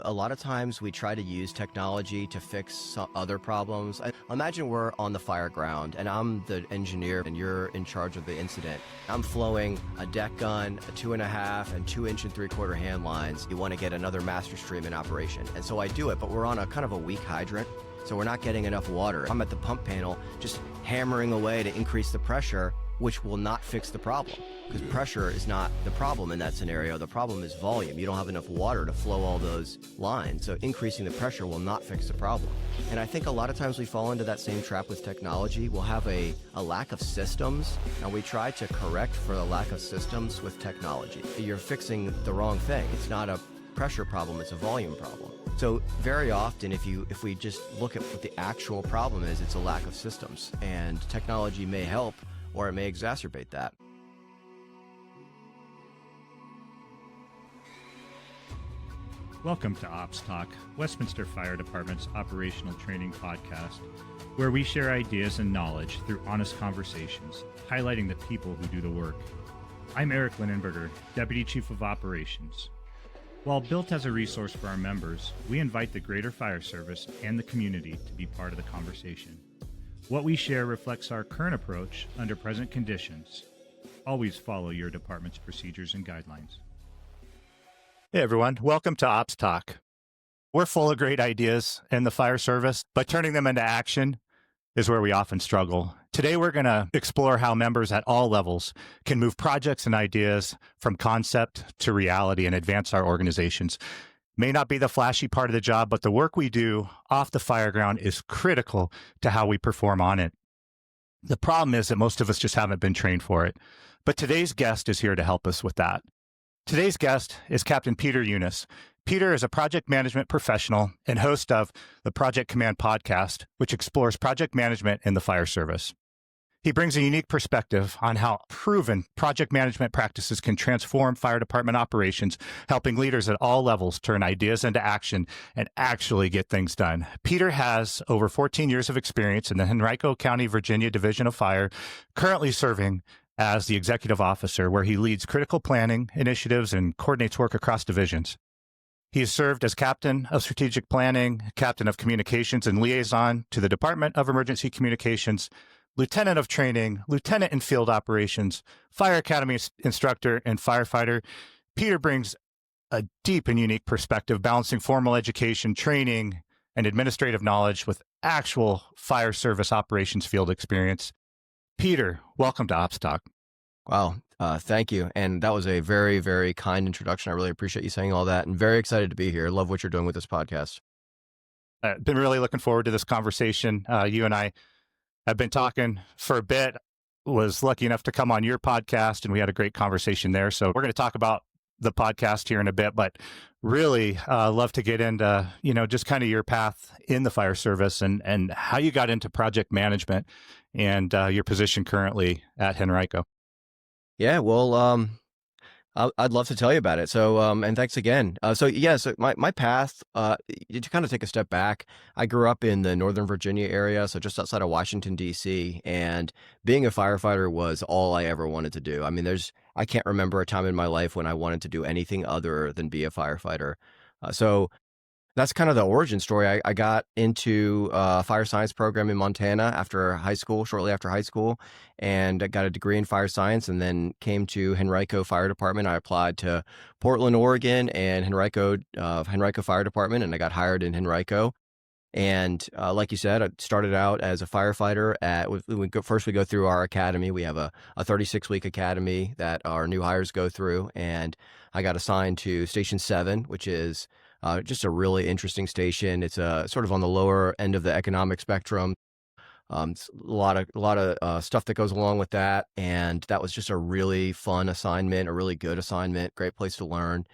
A lot of times we try to use technology to fix some other problems. Imagine we're on the fireground and I'm the engineer and you're in charge of the incident. I'm flowing a deck gun, a 2.5 and 2 inch and 3/4 hand lines. You want to get another master stream in operation. And so I do it, but we're on a kind of a weak hydrant. So we're not getting enough water. I'm at the pump panel just hammering away to increase the pressure, which will not fix the problem. Because pressure is not the problem in that scenario. The problem is volume. You don't have enough water to flow all those lines. So increasing the pressure will not fix the problem. And I think a lot of times we fall into that same trap with technology. We'll have a lack of systems, and we try to correct for the lack of systems with technology. You're fixing the wrong thing. It's not a pressure problem, it's a volume problem. So very often, if we just look at what the actual problem is, it's a lack of systems. And technology may help, or it may exacerbate that. Welcome to Ops Talk, Westminster Fire Department's operational training podcast, where we share ideas and knowledge through honest conversations, highlighting the people who do the work. I'm Eric Linnenburger, Deputy Chief of Operations. While built as a resource for our members, we invite the greater fire service and the community to be part of the conversation. What we share reflects our current approach under present conditions. Always follow your department's procedures and guidelines. Hey everyone, welcome to Ops Talk. We're full of great ideas in the fire service, but turning them into action is where we often struggle. Today we're going to explore how members at all levels can move projects and ideas from concept to reality and advance our organizations. May not be the flashy part of the job, but the work we do off the fireground is critical to how we perform on it. The problem is that most of us just haven't been trained for it. But today's guest is here to help us with that. Today's guest is Captain Peter Younes. Peter is a project management professional and host of the Project Command podcast, which explores project management in the fire service. He brings a unique perspective on how proven project management practices can transform fire department operations, helping leaders at all levels turn ideas into action and actually get things done. Peter has over 14 years of experience in the Henrico County, Virginia Division of Fire, currently serving as the executive officer, where he leads critical planning initiatives and coordinates work across divisions. He has served as captain of strategic planning, captain of communications and liaison to the Department of Emergency Communications, lieutenant of training, lieutenant in field operations, fire academy instructor, and firefighter. Peter brings a deep and unique perspective, balancing formal education, training, and administrative knowledge with actual fire service operations field experience. Peter, welcome to Ops Talk. Wow. Thank you. And that was a very, very kind introduction. I really appreciate you saying all that and very excited to be here. Love what you're doing with this podcast. I've been really looking forward to this conversation. You and I have been talking for a bit, was lucky enough to come on your podcast, and we had a great conversation there. So we're going to talk about the podcast here in a bit, but really love to get into, just kind of your path in the fire service and how you got into project management and your position currently at Henrico. Yeah, well, I'd love to tell you about it. So, and thanks again. So my path, to kind of take a step back, I grew up in the Northern Virginia area, so just outside of Washington, D.C., and being a firefighter was all I ever wanted to do. I mean, I can't remember a time in my life when I wanted to do anything other than be a firefighter. So that's kind of the origin story. I got into a fire science program in Montana shortly after high school, and I got a degree in fire science, and then came to Henrico Fire Department. I applied to Portland, Oregon, and Henrico Fire Department, and I got hired in Henrico. And like you said, I started out as a firefighter first we go through our academy. We have a 36-week academy that our new hires go through, and I got assigned to Station 7, which is just a really interesting station. It's sort of on the lower end of the economic spectrum. It's a lot of stuff that goes along with that, and that was just a really fun assignment, a really good assignment, great place to learn.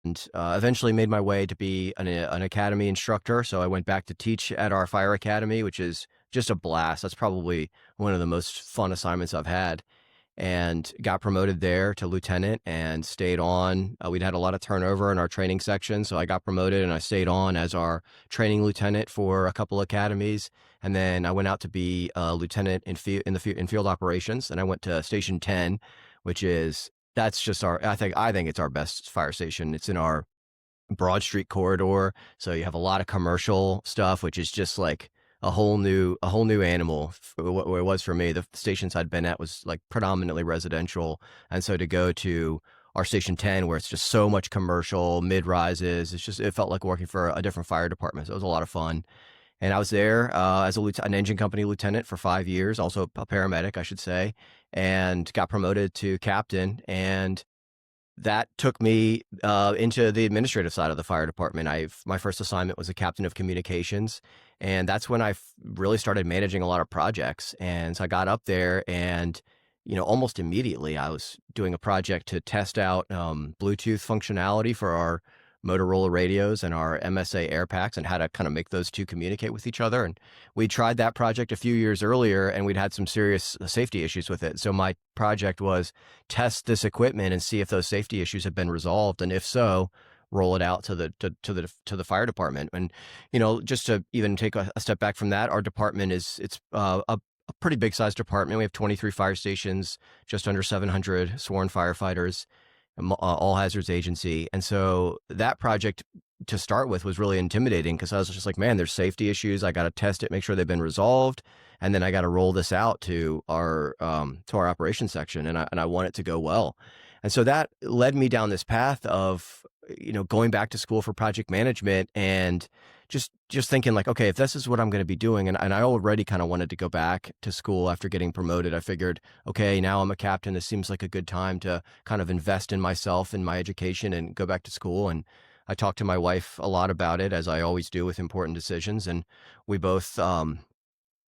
And eventually made my way to be an academy instructor. So I went back to teach at our fire academy, which is just a blast. That's probably one of the most fun assignments I've had. And got promoted there to lieutenant and stayed on. We'd had a lot of turnover in our training section, so I got promoted and I stayed on as our training lieutenant for a couple academies. And then I went out to be a lieutenant in field operations, and I went to Station 10, which is I think it's our best fire station. It's in our Broad Street corridor. So you have a lot of commercial stuff, which is just like a whole new animal. What it was for me, the stations I'd been at was like predominantly residential. And so to go to our station 10, where it's just so much commercial, mid rises, it felt like working for a different fire department. So it was a lot of fun. And I was there as an engine company lieutenant for 5 years, also a paramedic, I should say, and got promoted to captain. And that took me into the administrative side of the fire department. My first assignment was a captain of communications, and that's when I really started managing a lot of projects. And so I got up there, and almost immediately I was doing a project to test out Bluetooth functionality for our Motorola radios and our MSA air packs, and how to kind of make those two communicate with each other. And we tried that project a few years earlier, and we'd had some serious safety issues with it. So my project was test this equipment and see if those safety issues had been resolved, and if so, roll it out to the fire department. And just to even take a step back from that, our department it's a pretty big sized department. We have 23 fire stations, just under 700 sworn firefighters, all hazards agency. And so that project to start with was really intimidating, because I was just like, man, there's safety issues. I got to test it, make sure they've been resolved. And then I got to roll this out to our operations section. And I want it to go well. And so that led me down this path of, going back to school for project management, and just thinking like, okay, if this is what I'm going to be doing, and I already kind of wanted to go back to school after getting promoted, I figured, okay, now I'm a captain. This seems like a good time to kind of invest in myself and my education and go back to school. And I talked to my wife a lot about it, as I always do with important decisions. And we both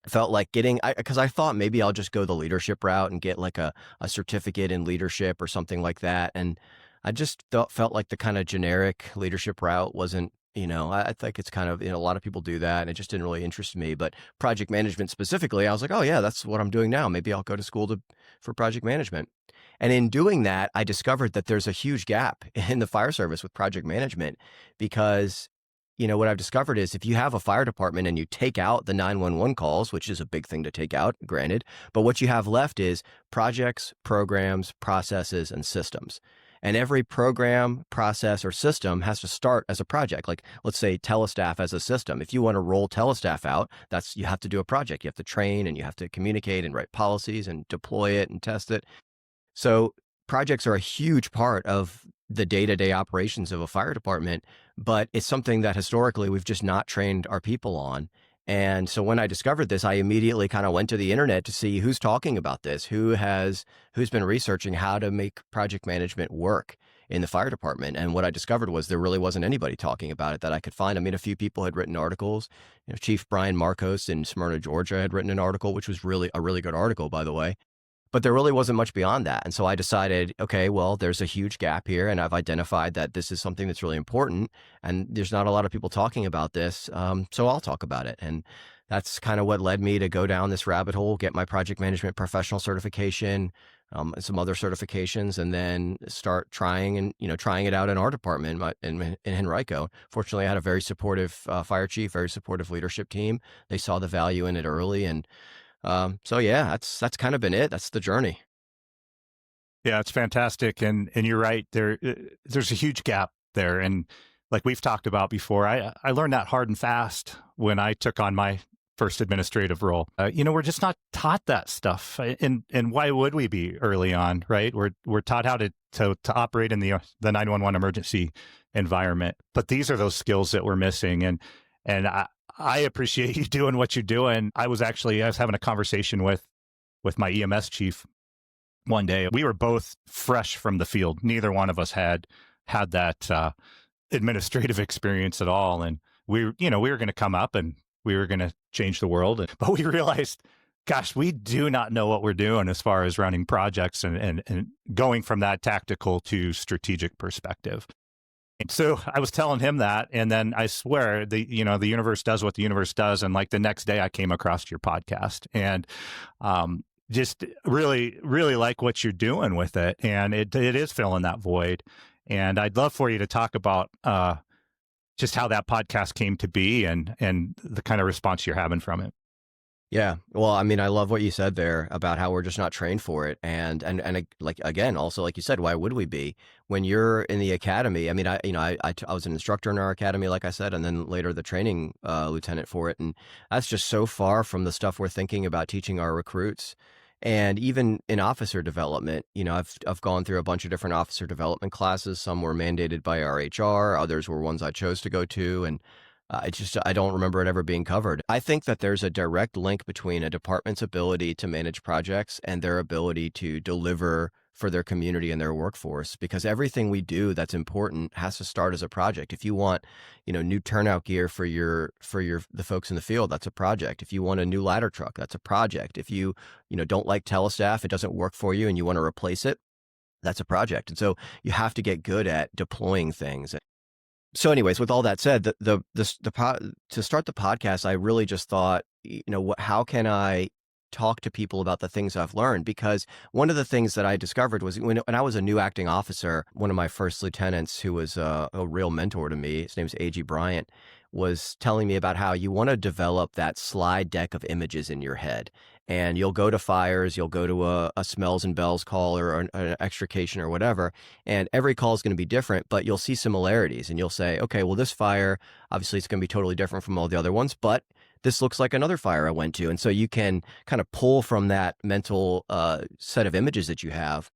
felt like because I thought maybe I'll just go the leadership route and get like a certificate in leadership or something like that. And I just felt like the kind of generic leadership route wasn't, I think it's kind of, a lot of people do that, and it just didn't really interest me. But project management specifically, I was like, oh yeah, that's what I'm doing now. Maybe I'll go to school for project management. And in doing that, I discovered that there's a huge gap in the fire service with project management, because what I've discovered is, if you have a fire department and you take out the 911 calls, which is a big thing to take out, granted, but what you have left is projects, programs, processes, and systems. And every program, process, or system has to start as a project. Like, let's say Telestaff as a system. If you want to roll Telestaff out, you have to do a project. You have to train, and you have to communicate and write policies and deploy it and test it. So projects are a huge part of the day-to-day operations of a fire department, but it's something that historically we've just not trained our people on. And so when I discovered this, I immediately kind of went to the internet to see who's talking about this, who's been researching how to make project management work in the fire department. And what I discovered was there really wasn't anybody talking about it that I could find. I mean, a few people had written articles. Chief Brian Marcos in Smyrna, Georgia had written an article, which was really a really good article, by the way. But there really wasn't much beyond that. And so I decided, okay, well, there's a huge gap here, and I've identified that this is something that's really important, and there's not a lot of people talking about this, so I'll talk about it. And that's kind of what led me to go down this rabbit hole, get my project management professional certification, and some other certifications, and then start trying it out in our department in Henrico. Fortunately, I had a very supportive fire chief, very supportive leadership team. They saw the value in it early, and so yeah, that's kind of been it. That's the journey. Yeah, it's fantastic. And you're right. There's a huge gap there. And like we've talked about before, I learned that hard and fast when I took on my first administrative role. We're just not taught that stuff. And why would we be early on, right? We're taught how to operate in the 911 emergency environment. But these are those skills that we're missing. And I appreciate you doing what you're doing. I was having a conversation with my EMS chief one day. We were both fresh from the field. Neither one of us had that administrative experience at all. And we were going to come up and we were going to change the world. But we realized, gosh, we do not know what we're doing as far as running projects and going from that tactical to strategic perspective. So I was telling him that, and then I swear the universe does what the universe does. And like the next day I came across your podcast, and just really, really like what you're doing with it. And it is filling that void. And I'd love for you to talk about just how that podcast came to be and the kind of response you're having from it. Yeah. Well, I mean, I love what you said there about how we're just not trained for it. And like, again, also, like you said, why would we be when you're in the academy? I mean, I was an instructor in our academy, like I said, and then later the training lieutenant for it. And that's just so far from the stuff we're thinking about teaching our recruits. And even in officer development, I've gone through a bunch of different officer development classes. Some were mandated by our HR, others were ones I chose to go to. And I don't remember it ever being covered. I think that there's a direct link between a department's ability to manage projects and their ability to deliver for their community and their workforce, because everything we do that's important has to start as a project. If you want, new turnout gear for the folks in the field, that's a project. If you want a new ladder truck, that's a project. If you don't like telestaff, it doesn't work for you and you want to replace it, that's a project. And so you have to get good at deploying things. So anyways, with all that said, to start the podcast, I really just thought, how can I talk to people about the things I've learned? Because one of the things that I discovered was when I was a new acting officer, one of my first lieutenants, who was a real mentor to me, his name's A.G. Bryant, was telling me about how you want to develop that slide deck of images in your head. And you'll go to fires, you'll go to a smells and bells call or an extrication or whatever, and every call is going to be different, but you'll see similarities and you'll say, okay, well, this fire, obviously it's going to be totally different from all the other ones, but this looks like another fire I went to. And so you can kind of pull from that mental set of images that you have.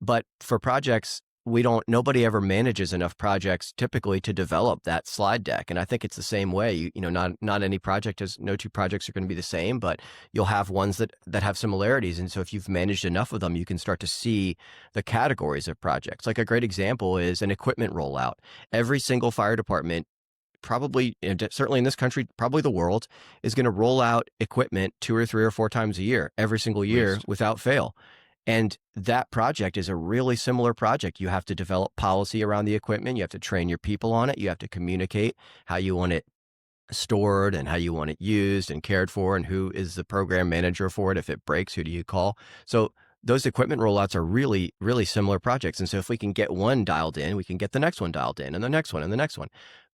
But for projects, nobody ever manages enough projects typically to develop that slide deck. And I think it's the same way. Not any project no two projects are going to be the same, but you'll have ones that have similarities. And so if you've managed enough of them, you can start to see the categories of projects. Like a great example is an equipment rollout. Every single fire department, probably, certainly in this country, probably the world, is going to roll out equipment 2 or 3 or 4 times a year, every single year without fail. And that project is a really similar project. You have to develop policy around the equipment. You have to train your people on it. You have to communicate how you want it stored and how you want it used and cared for, and who is the program manager for it. If it breaks, who do you call? So those equipment rollouts are really, really similar projects. And so if we can get one dialed in, we can get the next one dialed in, and the next one, and the next one.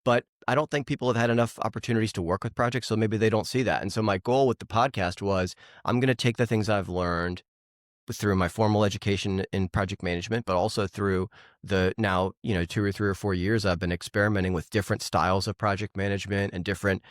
But I don't think people have had enough opportunities to work with projects, so maybe they don't see that. And so my goal with the podcast was, I'm going to take the things I've learned through my formal education in project management, but also through the now, 2 or 3 or 4 years, I've been experimenting with different styles of project management and different,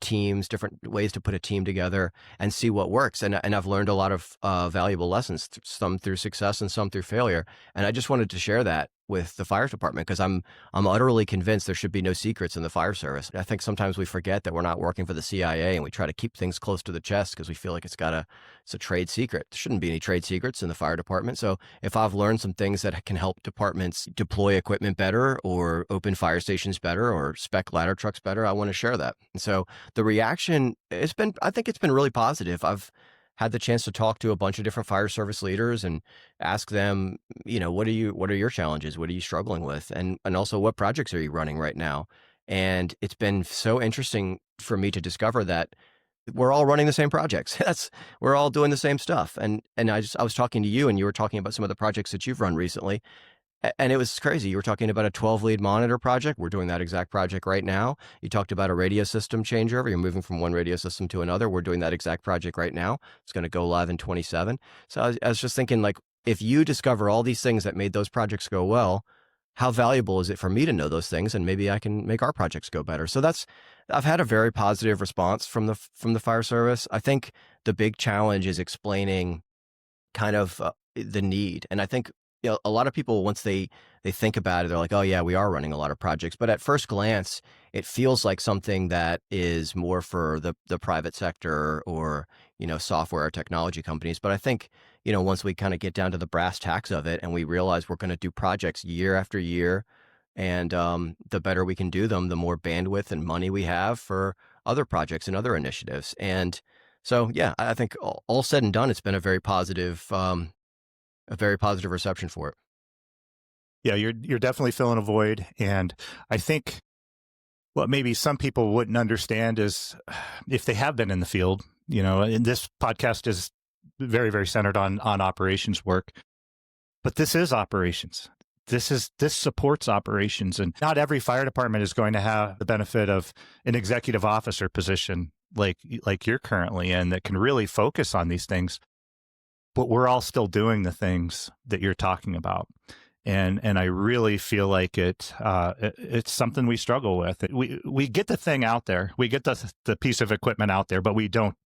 teams, different ways to put a team together and see what works. And I've learned a lot of valuable lessons, some through success and some through failure. And I just wanted to share that with the fire department, because I'm utterly convinced there should be no secrets in the fire service. I think sometimes we forget that we're not working for the CIA, and we try to keep things close to the chest because we feel like it's a trade secret. There shouldn't be any trade secrets in the fire department. So if I've learned some things that can help departments deploy equipment better, or open fire stations better, or spec ladder trucks better, I want to share that. And so the reaction, I think it's been really positive. I've had the chance to talk to a bunch of different fire service leaders and ask them, what are your challenges? What are you struggling with? And also, what projects are you running right now? And it's been so interesting for me to discover that we're all running the same projects. We're all doing the same stuff. And I was talking to you, and you were talking about some of the projects that you've run recently. And it was crazy. You were talking about a 12-lead monitor project. We're doing that exact project right now. You talked about a radio system changeover. You're moving from one radio system to another. We're doing that exact project right now. It's going to go live in 2027. So I was just thinking, like, if you discover all these things that made those projects go well, how valuable is it for me to know those things? And maybe I can make our projects go better. So I've had a very positive response from the fire service. I think the big challenge is explaining kind of the need. And I think, a lot of people, once they think about it, they're like, oh yeah, we are running a lot of projects. But at first glance, it feels like something that is more for the private sector or, software or technology companies. But I think, once we kind of get down to the brass tacks of it and we realize we're going to do projects year after year, and the better we can do them, the more bandwidth and money we have for other projects and other initiatives. And so, yeah, I think all said and done, it's been a very positive reception for it. Yeah, you're definitely filling a void. And I think what maybe some people wouldn't understand is, if they have been in the field, and this podcast is very, very centered on operations work, but this is operations. This supports operations, and not every fire department is going to have the benefit of an executive officer position like you're currently in that can really focus on these things, but we're all still doing the things that you're talking about. And I really feel like it's something we struggle with. We get the thing out there, we get the piece of equipment out there, but we don't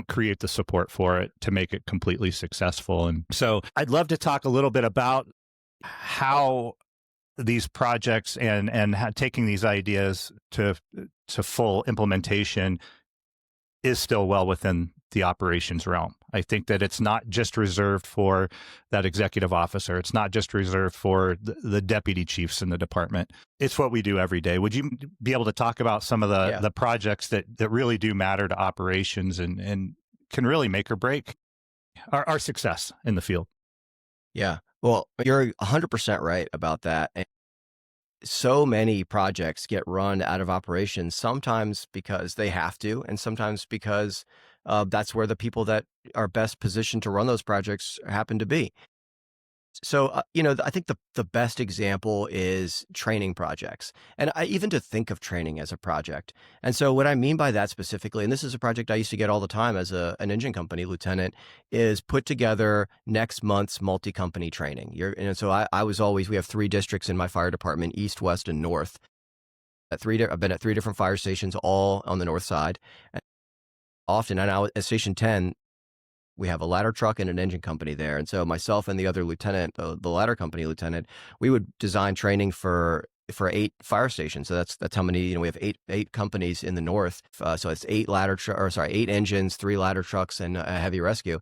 create the support for it to make it completely successful. And so I'd love to talk a little bit about how these projects and how taking these ideas to full implementation is still well within the operations realm. I think that it's not just reserved for that executive officer. It's not just reserved for the deputy chiefs in the department. It's what we do every day. Would you be able to talk about some of the projects that really do matter to operations and can really make or break our success in the field? Yeah. Well, you're 100% right about that. And so many projects get run out of operations, sometimes because they have to, and sometimes because that's where the people that are best positioned to run those projects happen to be. So, I think the best example is training projects. And even to think of training as a project. And so what I mean by that specifically, and this is a project I used to get all the time as an engine company lieutenant, is put together next month's multi-company training. We have 3 districts in my fire department, east, west, and north. I've been at 3 different fire stations, all on the north side. Often, and now at Station 10, we have a ladder truck and an engine company there. And so myself and the other lieutenant, the ladder company lieutenant, we would design training for 8 fire stations. So that's how many, we have eight companies in the north. So it's 8 engines, 3 ladder trucks, and a heavy rescue.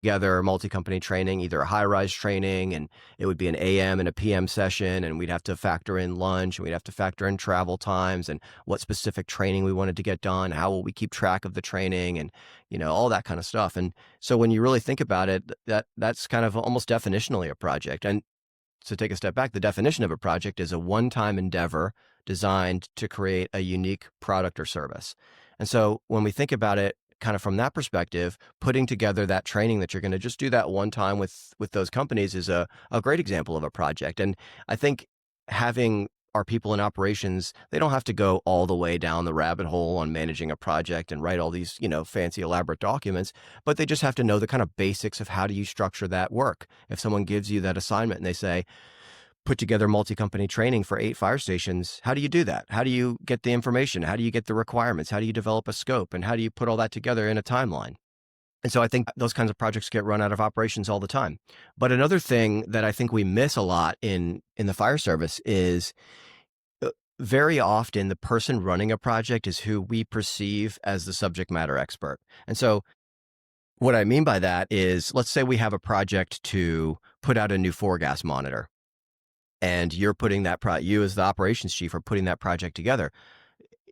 Together multi-company training, either a high-rise training, and it would be an AM and a PM session, and we'd have to factor in lunch, and we'd have to factor in travel times, and what specific training we wanted to get done, how will we keep track of the training, and all that kind of stuff. And so when you really think about it, that's kind of almost definitionally a project. And to take a step back, the definition of a project is a one-time endeavor designed to create a unique product or service. And so when we think about it kind of from that perspective, putting together that training that you're going to just do that one time with those companies is a great example of a project. And I think having our people in operations, they don't have to go all the way down the rabbit hole on managing a project and write all these, fancy elaborate documents, but they just have to know the kind of basics of how do you structure that work. If someone gives you that assignment and they say, put together multi-company training for 8 fire stations, how do you do that? How do you get the information? How do you get the requirements? How do you develop a scope? And how do you put all that together in a timeline? And so I think those kinds of projects get run out of operations all the time. But another thing that I think we miss a lot in the fire service is very often the person running a project is who we perceive as the subject matter expert. And so what I mean by that is, let's say we have a project to put out a new 4-gas monitor. And you're putting you as the operations chief are putting that project together.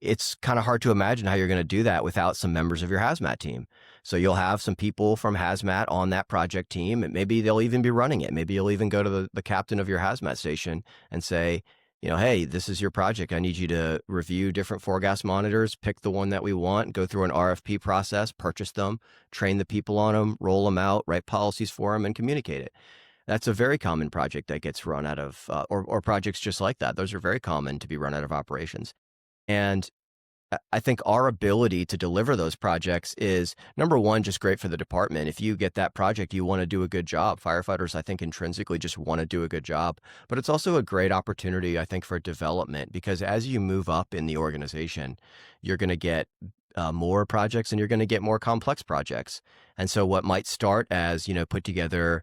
It's kind of hard to imagine how you're going to do that without some members of your hazmat team. So you'll have some people from hazmat on that project team, and maybe they'll even be running it. Maybe you'll even go to the captain of your hazmat station and say, hey, this is your project. I need you to review different 4-gas monitors, pick the one that we want, go through an RFP process, purchase them, train the people on them, roll them out, write policies for them, and communicate it. That's a very common project that gets run out of, or projects just like that. Those are very common to be run out of operations. And I think our ability to deliver those projects is, number one, just great for the department. If you get that project, you want to do a good job. Firefighters, I think, intrinsically just want to do a good job. But it's also a great opportunity, I think, for development, because as you move up in the organization, you're going to get more projects and you're going to get more complex projects. And so what might start as, put together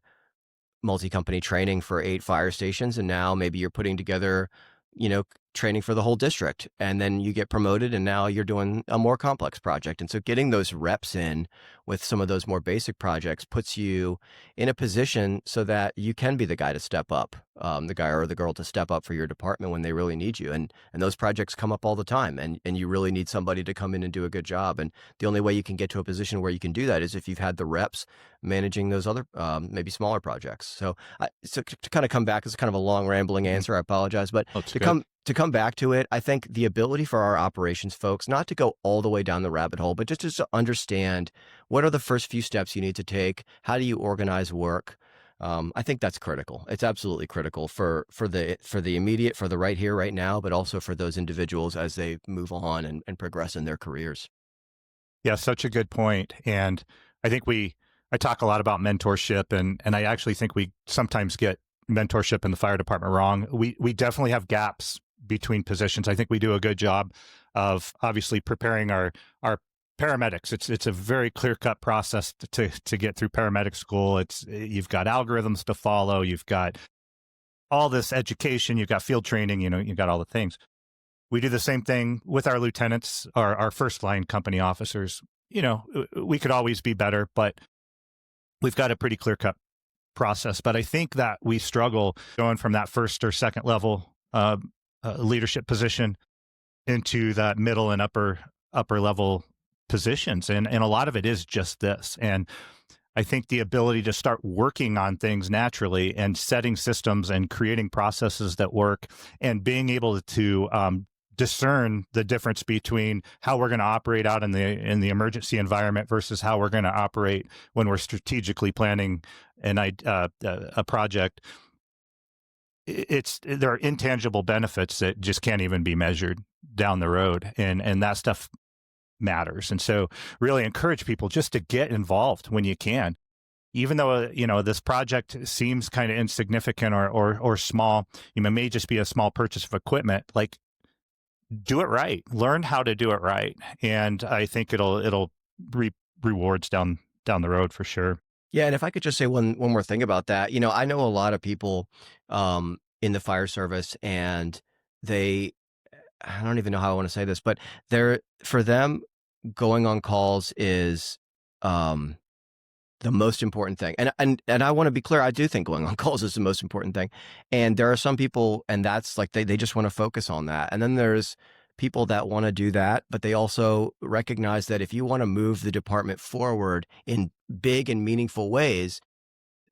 multi-company training for 8 fire stations, and now maybe you're putting together, training for the whole district, and then you get promoted and now you're doing a more complex project. And so getting those reps in with some of those more basic projects puts you in a position so that you can be the guy to step up, the guy or the girl to step up for your department when they really need you. And those projects come up all the time, and you really need somebody to come in and do a good job. And the only way you can get to a position where you can do that is if you've had the reps managing those other, maybe smaller projects. So to kind of come back, it's kind of a long rambling answer. I apologize, but to come back to it, I think the ability for our operations folks not to go all the way down the rabbit hole, but just to understand what are the first few steps you need to take, how do you organize work, I think that's critical. It's absolutely critical for the immediate, for the right here, right now, but also for those individuals as they move on and progress in their careers. Yeah, such a good point. And I think I talk a lot about mentorship, and I actually think we sometimes get mentorship in the fire department wrong. We definitely have gaps between positions. I think we do a good job of obviously preparing our paramedics. It's a very clear-cut process to get through paramedic school. You've got algorithms to follow, you've got all this education, you've got field training, you've got all the things. We do the same thing with our lieutenants, our first line company officers. We could always be better, but we've got a pretty clear-cut process. But I think that we struggle going from that first or second level leadership position into that middle and upper level positions. And a lot of it is just this. And I think the ability to start working on things naturally and setting systems and creating processes that work and being able to discern the difference between how we're going to operate out in the emergency environment versus how we're going to operate when we're strategically planning a project. There are intangible benefits that just can't even be measured down the road, and that stuff matters. And so really encourage people just to get involved when you can. Even though, this project seems kind of insignificant or small, it may just be a small purchase of equipment, like do it right, learn how to do it right. And I think it'll reap rewards down the road for sure. Yeah. And if I could just say one more thing about that, I know a lot of people in the fire service, and I don't even know how I want to say this, but for them, going on calls is the most important thing. And I want to be clear, I do think going on calls is the most important thing. And there are some people, and that's like they just want to focus on that. And then there's people that want to do that, but they also recognize that if you want to move the department forward in big and meaningful ways,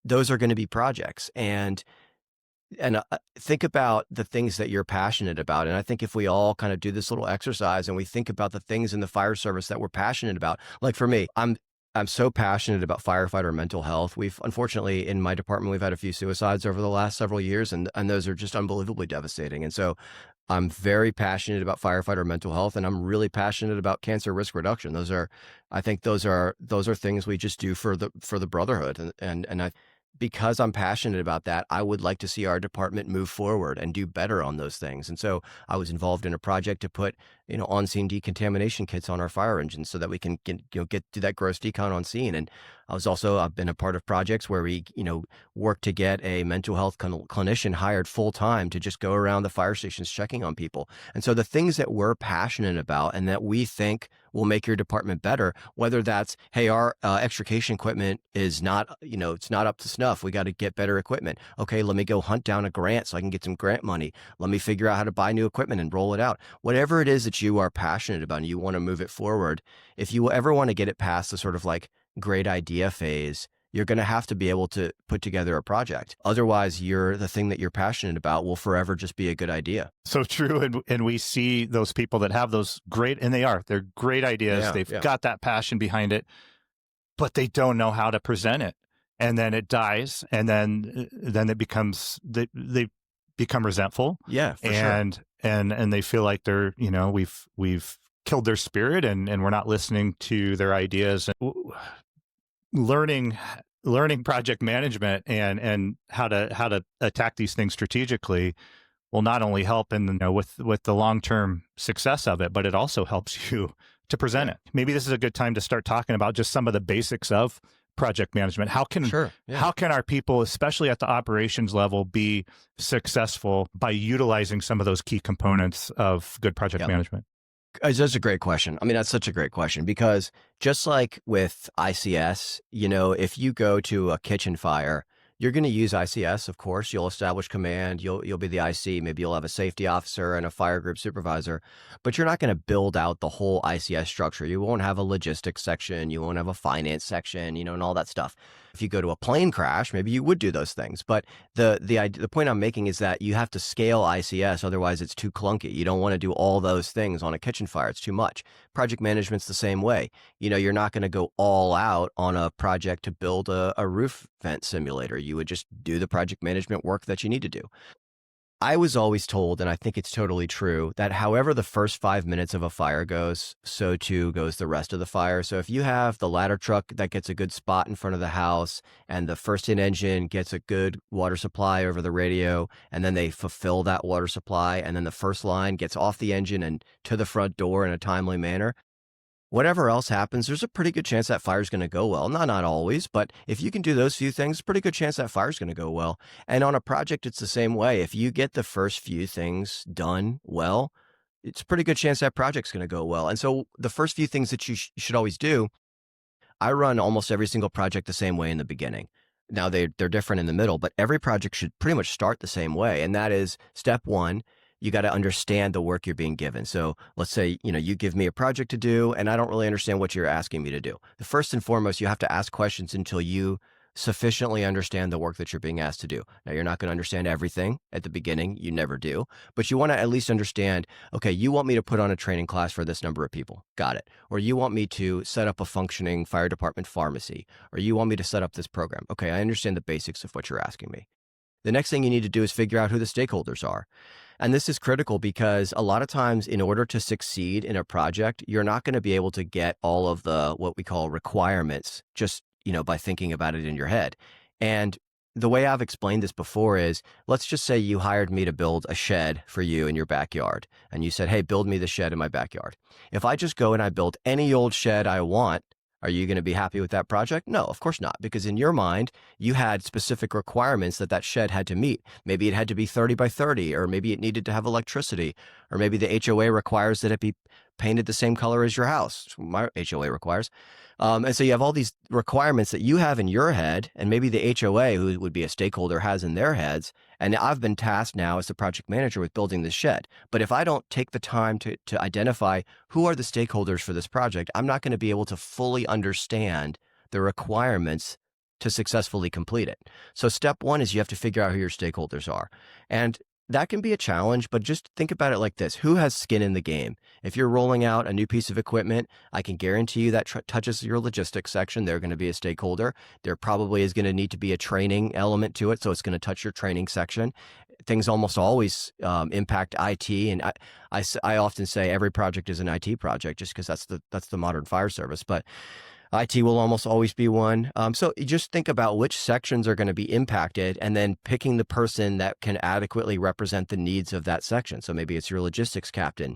those are going to be projects. And think about the things that you're passionate about. And I think if we all kind of do this little exercise and we think about the things in the fire service that we're passionate about, like for me, I'm so passionate about firefighter mental health. Unfortunately, in my department, we've had a few suicides over the last several years, and those are just unbelievably devastating. And so I'm very passionate about firefighter mental health, and I'm really passionate about cancer risk reduction. I think those are things we just do for the brotherhood. And because I'm passionate about that, I would like to see our department move forward and do better on those things. And so I was involved in a project to put, on-scene decontamination kits on our fire engines so that we can get do that gross decon on scene. And I've been a part of projects where we, work to get a mental health clinician hired full time to just go around the fire stations checking on people. And so the things that we're passionate about and that we think will make your department better, whether that's, hey, our extrication equipment is not, it's not up to snuff. We got to get better equipment. Okay, let me go hunt down a grant so I can get some grant money. Let me figure out how to buy new equipment and roll it out. Whatever it is that you are passionate about and you want to move it forward, if you ever want to get it past the sort of like great idea phase, you're going to have to be able to put together a project. Otherwise, the thing that you're passionate about will forever just be a good idea. So true. And we see those people that have those they're great ideas. Yeah, They've got that passion behind it, but they don't know how to present it. And then it dies. And then it becomes, they become resentful. Yeah, for sure. And they feel like they're, we've killed their spirit and we're not listening to their ideas. Learning project management and how to attack these things strategically will not only help with the long-term success of it, but it also helps you to present it. Maybe this is a good time to start talking about just some of the basics of project management. How can our people, especially at the operations level, be successful by utilizing some of those key components of good project management? That's a great question. I mean, that's such a great question because just like with ICS, if you go to a kitchen fire, you're going to use ICS, of course. You'll establish command. You'll be the IC. Maybe you'll have a safety officer and a fire group supervisor, but you're not going to build out the whole ICS structure. You won't have a logistics section. You won't have a finance section, and all that stuff. If you go to a plane crash, maybe you would do those things. But the point I'm making is that you have to scale ICS. Otherwise, it's too clunky. You don't want to do all those things on a kitchen fire. It's too much. Project management's the same way. You're not going to go all out on a project to build a roof vent simulator. You would just do the project management work that you need to do. I was always told, and I think it's totally true, that however the first 5 minutes of a fire goes, so too goes the rest of the fire. So if you have the ladder truck that gets a good spot in front of the house, and the first in engine gets a good water supply over the radio, and then they fulfill that water supply, and then the first line gets off the engine and to the front door in a timely manner, whatever else happens, there's a pretty good chance that fire's going to go well. Not always, but if you can do those few things, pretty good chance that fire's going to go well. And on a project, it's the same way. If you get the first few things done well, it's a pretty good chance that project's going to go well. And so the first few things that you should always do, I run almost every single project the same way in the beginning. Now they're different in the middle, but every project should pretty much start the same way. And that is step one. You got to understand the work you're being given. So let's say, you give me a project to do and I don't really understand what you're asking me to do. The first and foremost, you have to ask questions until you sufficiently understand the work that you're being asked to do. Now, you're not going to understand everything at the beginning. You never do. But you want to at least understand, okay, you want me to put on a training class for this number of people. Got it. Or you want me to set up a functioning fire department pharmacy. Or you want me to set up this program. Okay, I understand the basics of what you're asking me. The next thing you need to do is figure out who the stakeholders are. And this is critical because a lot of times in order to succeed in a project, you're not going to be able to get all of the what we call requirements just, by thinking about it in your head. And the way I've explained this before is, let's just say you hired me to build a shed for you in your backyard. And you said, hey, build me the shed in my backyard. If I just go and I build any old shed I want, are you going to be happy with that project? No, of course not, because in your mind, you had specific requirements that shed had to meet. Maybe it had to be 30 by 30, or maybe it needed to have electricity, or maybe the HOA requires that it be painted the same color as your house. My HOA requires. And so you have all these requirements that you have in your head, and maybe the HOA, who would be a stakeholder, has in their heads. And I've been tasked now as the project manager with building this shed. But if I don't take the time to identify who are the stakeholders for this project, I'm not going to be able to fully understand the requirements to successfully complete it. So step one is you have to figure out who your stakeholders are. And that can be a challenge, but just think about it like this. Who has skin in the game? If you're rolling out a new piece of equipment, I can guarantee you that touches your logistics section. They're going to be a stakeholder. There probably is going to need to be a training element to it, so it's going to touch your training section. Things almost always impact IT, and I often say every project is an IT project just because that's the modern fire service. But IT will almost always be one. So you just think about which sections are going to be impacted and then picking the person that can adequately represent the needs of that section. So maybe it's your logistics captain,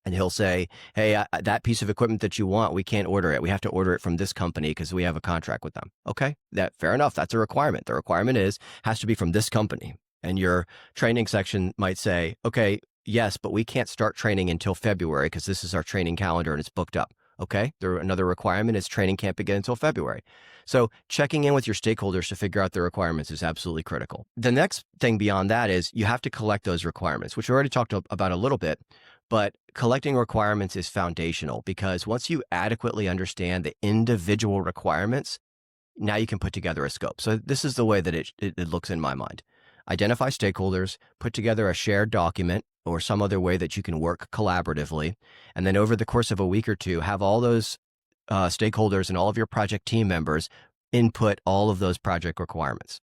and he'll say, hey, that piece of equipment that you want, we can't order it. We have to order it from this company because we have a contract with them. Okay, fair enough. That's a requirement. The requirement has to be from this company. And your training section might say, okay, yes, but we can't start training until February because this is our training calendar and it's booked up. Okay, another requirement is training can't begin until February. So checking in with your stakeholders to figure out the requirements is absolutely critical. The next thing beyond that is you have to collect those requirements, which we already talked about a little bit, but collecting requirements is foundational because once you adequately understand the individual requirements, now you can put together a scope. So this is the way that it looks in my mind. Identify stakeholders, put together a shared document or some other way that you can work collaboratively. And then over the course of a week or two, have all those stakeholders and all of your project team members input all of those project requirements.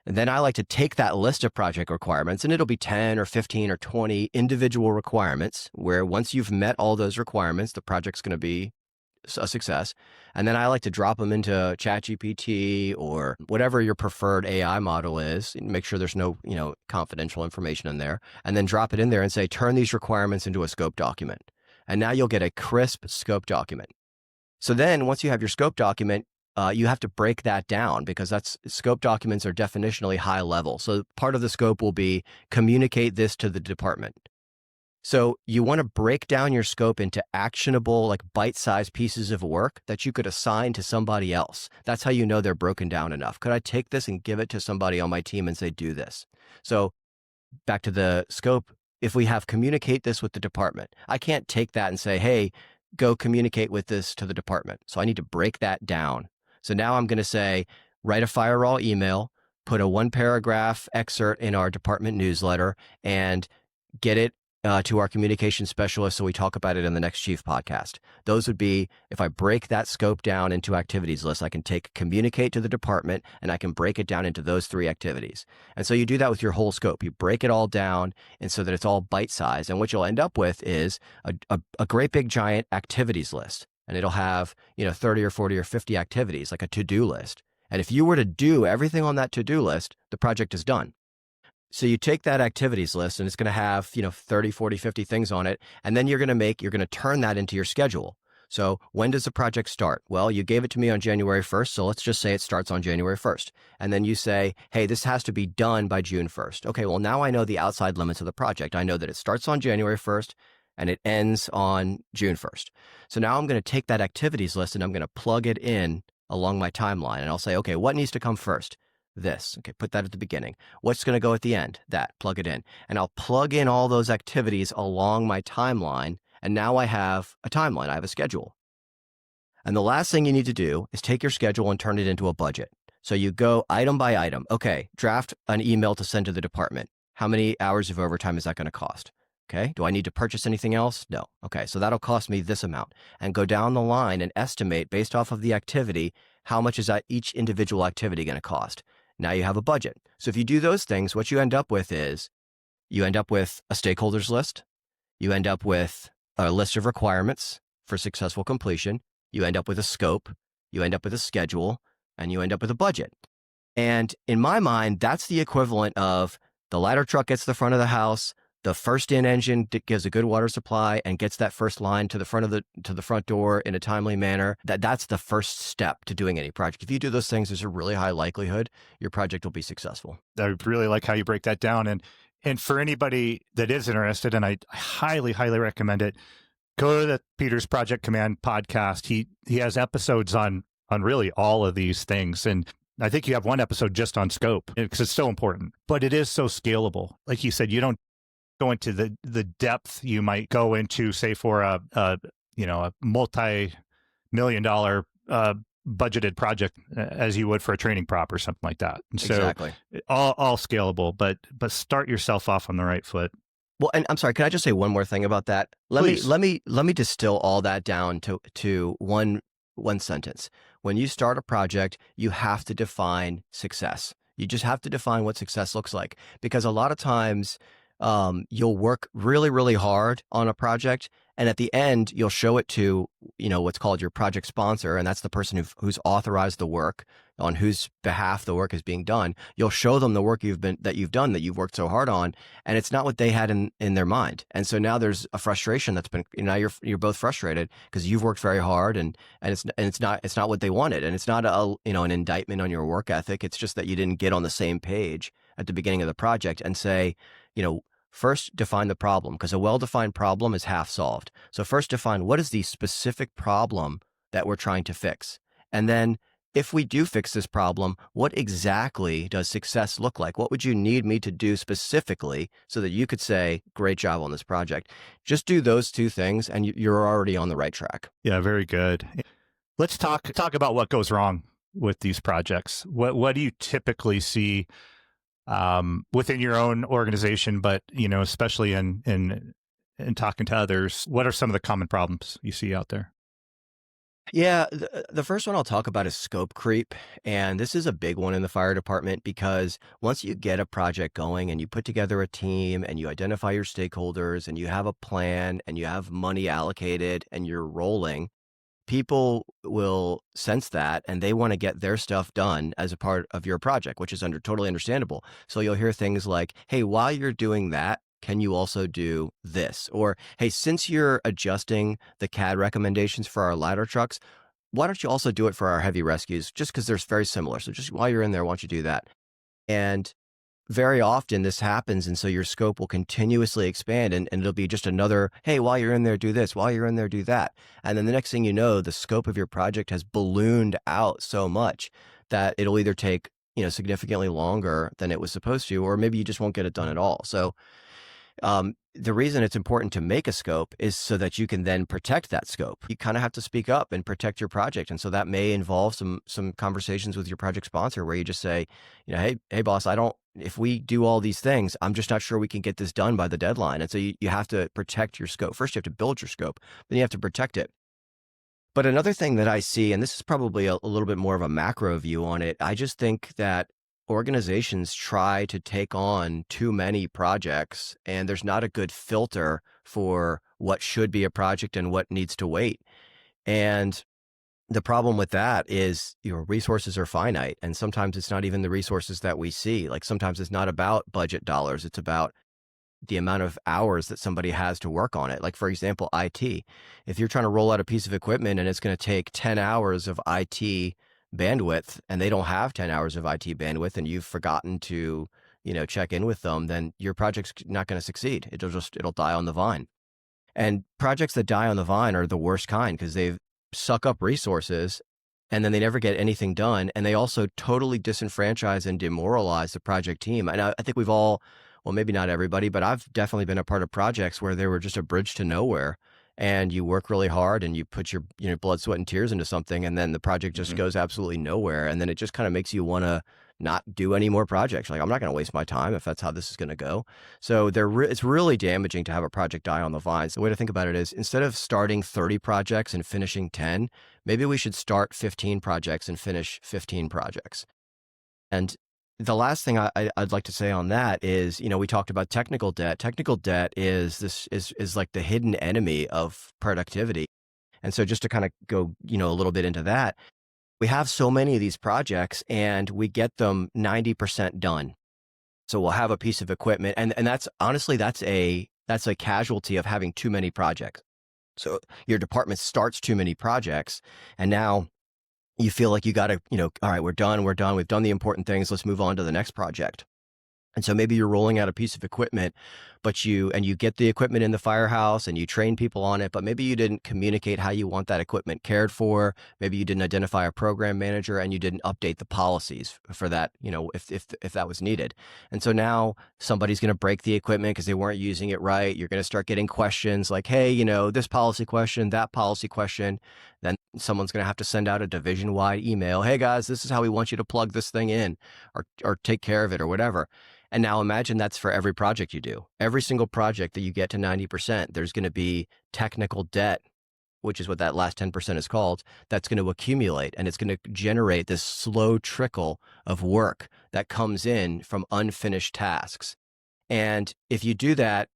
And then I like to take that list of project requirements, and it'll be 10 or 15 or 20 individual requirements, where once you've met all those requirements, the project's going to be a success. And then I like to drop them into ChatGPT or whatever your preferred AI model is, and make sure there's no, confidential information in there, and then drop it in there and say, turn these requirements into a scope document. And now you'll get a crisp scope document. So then once you have your scope document, you have to break that down because scope documents are definitionally high level. So part of the scope will be communicate this to the department. So you want to break down your scope into actionable, like bite-sized pieces of work that you could assign to somebody else. That's how you know they're broken down enough. Could I take this and give it to somebody on my team and say, do this? So back to the scope, if we have communicate this with the department, I can't take that and say, hey, go communicate with this to the department. So I need to break that down. So now I'm going to say, write a firewall email, put a 1-paragraph excerpt in our department newsletter, and get it to our communication specialist, so we talk about it in the next Chief podcast. Those would be, if I break that scope down into activities lists, I can communicate to the department, and I can break it down into those 3 activities. And so you do that with your whole scope. You break it all down, and so that it's all bite-sized. And what you'll end up with is a great big giant activities list. And it'll have, 30 or 40 or 50 activities, like a to-do list. And if you were to do everything on that to-do list, the project is done. So you take that activities list, and it's going to have, 30, 40, 50 things on it. And then you're going to turn that into your schedule. So when does the project start? Well, you gave it to me on January 1st. So let's just say it starts on January 1st. And then you say, hey, this has to be done by June 1st. Okay, well, now I know the outside limits of the project. I know that it starts on January 1st and it ends on June 1st. So now I'm going to take that activities list and I'm going to plug it in along my timeline. And I'll say, okay, what needs to come first? This. Okay, put that at the beginning. What's going to go at the end? That. Plug it in. And I'll plug in all those activities along my timeline. And now I have a timeline. I have a schedule. And the last thing you need to do is take your schedule and turn it into a budget. So you go item by item. Okay, draft an email to send to the department. How many hours of overtime is that going to cost? Okay, do I need to purchase anything else? No. Okay, so that'll cost me this amount. And go down the line and estimate based off of the activity, how much is that each individual activity going to cost? Now you have a budget. So if you do those things, what you end up with is you end up with a stakeholders list. You end up with a list of requirements for successful completion. You end up with a scope. You end up with a schedule, and you end up with a budget. And in my mind, that's the equivalent of the ladder truck gets to the front of the house. The first in engine gives a good water supply and gets that first line to the front door in a timely manner. That's the first step to doing any project. If you do those things, there's a really high likelihood your project will be successful. I really like how you break that down. And for anybody that is interested, and I highly, highly recommend it, go to the Peter's Project Command podcast. He has episodes on really all of these things. And I think you have one episode just on scope because it's so important, but it is so scalable. Like you said, you don't go into the depth you might go into, say, for a multi-million-dollar budgeted project as you would for a training prop or something like that. And so Exactly. all scalable, but start yourself off on the right foot. Well, and I'm sorry, can I just say one more thing about that? Let Please. me distill all that down to one sentence. When you start a project, you have to define success. You just have to define what success looks like, because a lot of times you'll work really, really hard on a project, and at the end, you'll show it to, what's called your project sponsor, and that's the person who's authorized the work, on whose behalf the work is being done. You'll show them the work you've done, that you've worked so hard on, and it's not what they had in their mind. And so now there's a frustration that's been, now you're both frustrated because you've worked very hard, and it's not what they wanted, and it's not an indictment on your work ethic. It's just that you didn't get on the same page at the beginning of the project and say, first, define the problem, because a well-defined problem is half solved. So first define what is the specific problem that we're trying to fix. And then if we do fix this problem, what exactly does success look like? What would you need me to do specifically so that you could say, great job on this project? Just do those two things and you're already on the right track. Yeah, very good. Let's talk about what goes wrong with these projects. What do you typically see within your own organization, but especially in talking to others? What are some of the common problems you see out there? Yeah, the first one I'll talk about is scope creep. And this is a big one in the fire department, because once you get a project going and you put together a team and you identify your stakeholders and you have a plan and you have money allocated and you're rolling, people will sense that and they want to get their stuff done as a part of your project, which is totally understandable. So you'll hear things like, hey, while you're doing that, can you also do this? Or, hey, since you're adjusting the CAD recommendations for our ladder trucks, why don't you also do it for our heavy rescues? Just because they're very similar. So just while you're in there, why don't you do that? And very often this happens. And so your scope will continuously expand, and it'll be just another, hey, while you're in there, do this. While you're in there, do that. And then the next thing you know, the scope of your project has ballooned out so much that it'll either take, significantly longer than it was supposed to, or maybe you just won't get it done at all. So the reason it's important to make a scope is so that you can then protect that scope. You kind of have to speak up and protect your project. And so that may involve some conversations with your project sponsor where you just say, hey boss, if we do all these things, I'm just not sure we can get this done by the deadline. And so you have to protect your scope. First, you have to build your scope, then you have to protect it. But another thing that I see, and this is probably a little bit more of a macro view on it, I just think that organizations try to take on too many projects, and there's not a good filter for what should be a project and what needs to wait. And the problem with that is your resources are finite, and sometimes it's not even the resources that we see. Like sometimes it's not about budget dollars, it's about the amount of hours that somebody has to work on it. Like for example, IT. If you're trying to roll out a piece of equipment and it's going to take 10 hours of IT bandwidth and they don't have 10 hours of IT bandwidth and you've forgotten to, check in with them, then your project's not going to succeed. It'll die on the vine. And projects that die on the vine are the worst kind because they suck up resources and then they never get anything done. And they also totally disenfranchise and demoralize the project team. And I think we've all, well, maybe not everybody, but I've definitely been a part of projects where they were just a bridge to nowhere. And you work really hard and you put your blood, sweat, and tears into something, and then the project just goes absolutely nowhere. And then it just kind of makes you want to not do any more projects. Like, I'm not going to waste my time if that's how this is going to go. So it's really damaging to have a project die on the vine. So the way to think about it is instead of starting 30 projects and finishing 10, maybe we should start 15 projects and finish 15 projects. And the last thing I'd like to say on that is, we talked about technical debt. Technical debt is like the hidden enemy of productivity. And so just to kind of go, a little bit into that, we have so many of these projects and we get them 90% done. So we'll have a piece of equipment and that's honestly, that's a casualty of having too many projects. So your department starts too many projects and now you feel like you got to, all right, we're done. We've done the important things. Let's move on to the next project. And so maybe you're rolling out a piece of equipment, but you get the equipment in the firehouse and you train people on it, but maybe you didn't communicate how you want that equipment cared for. Maybe you didn't identify a program manager and you didn't update the policies for that, if that was needed. And so now somebody's going to break the equipment because they weren't using it right. You're going to start getting questions like, hey, this policy question, that policy question. Then someone's going to have to send out a division-wide email. Hey guys, this is how we want you to plug this thing in or take care of it or whatever. And now imagine that's for every project you do. Every single project that you get to 90%, there's going to be technical debt, which is what that last 10% is called, that's going to accumulate. And it's going to generate this slow trickle of work that comes in from unfinished tasks. And if you do that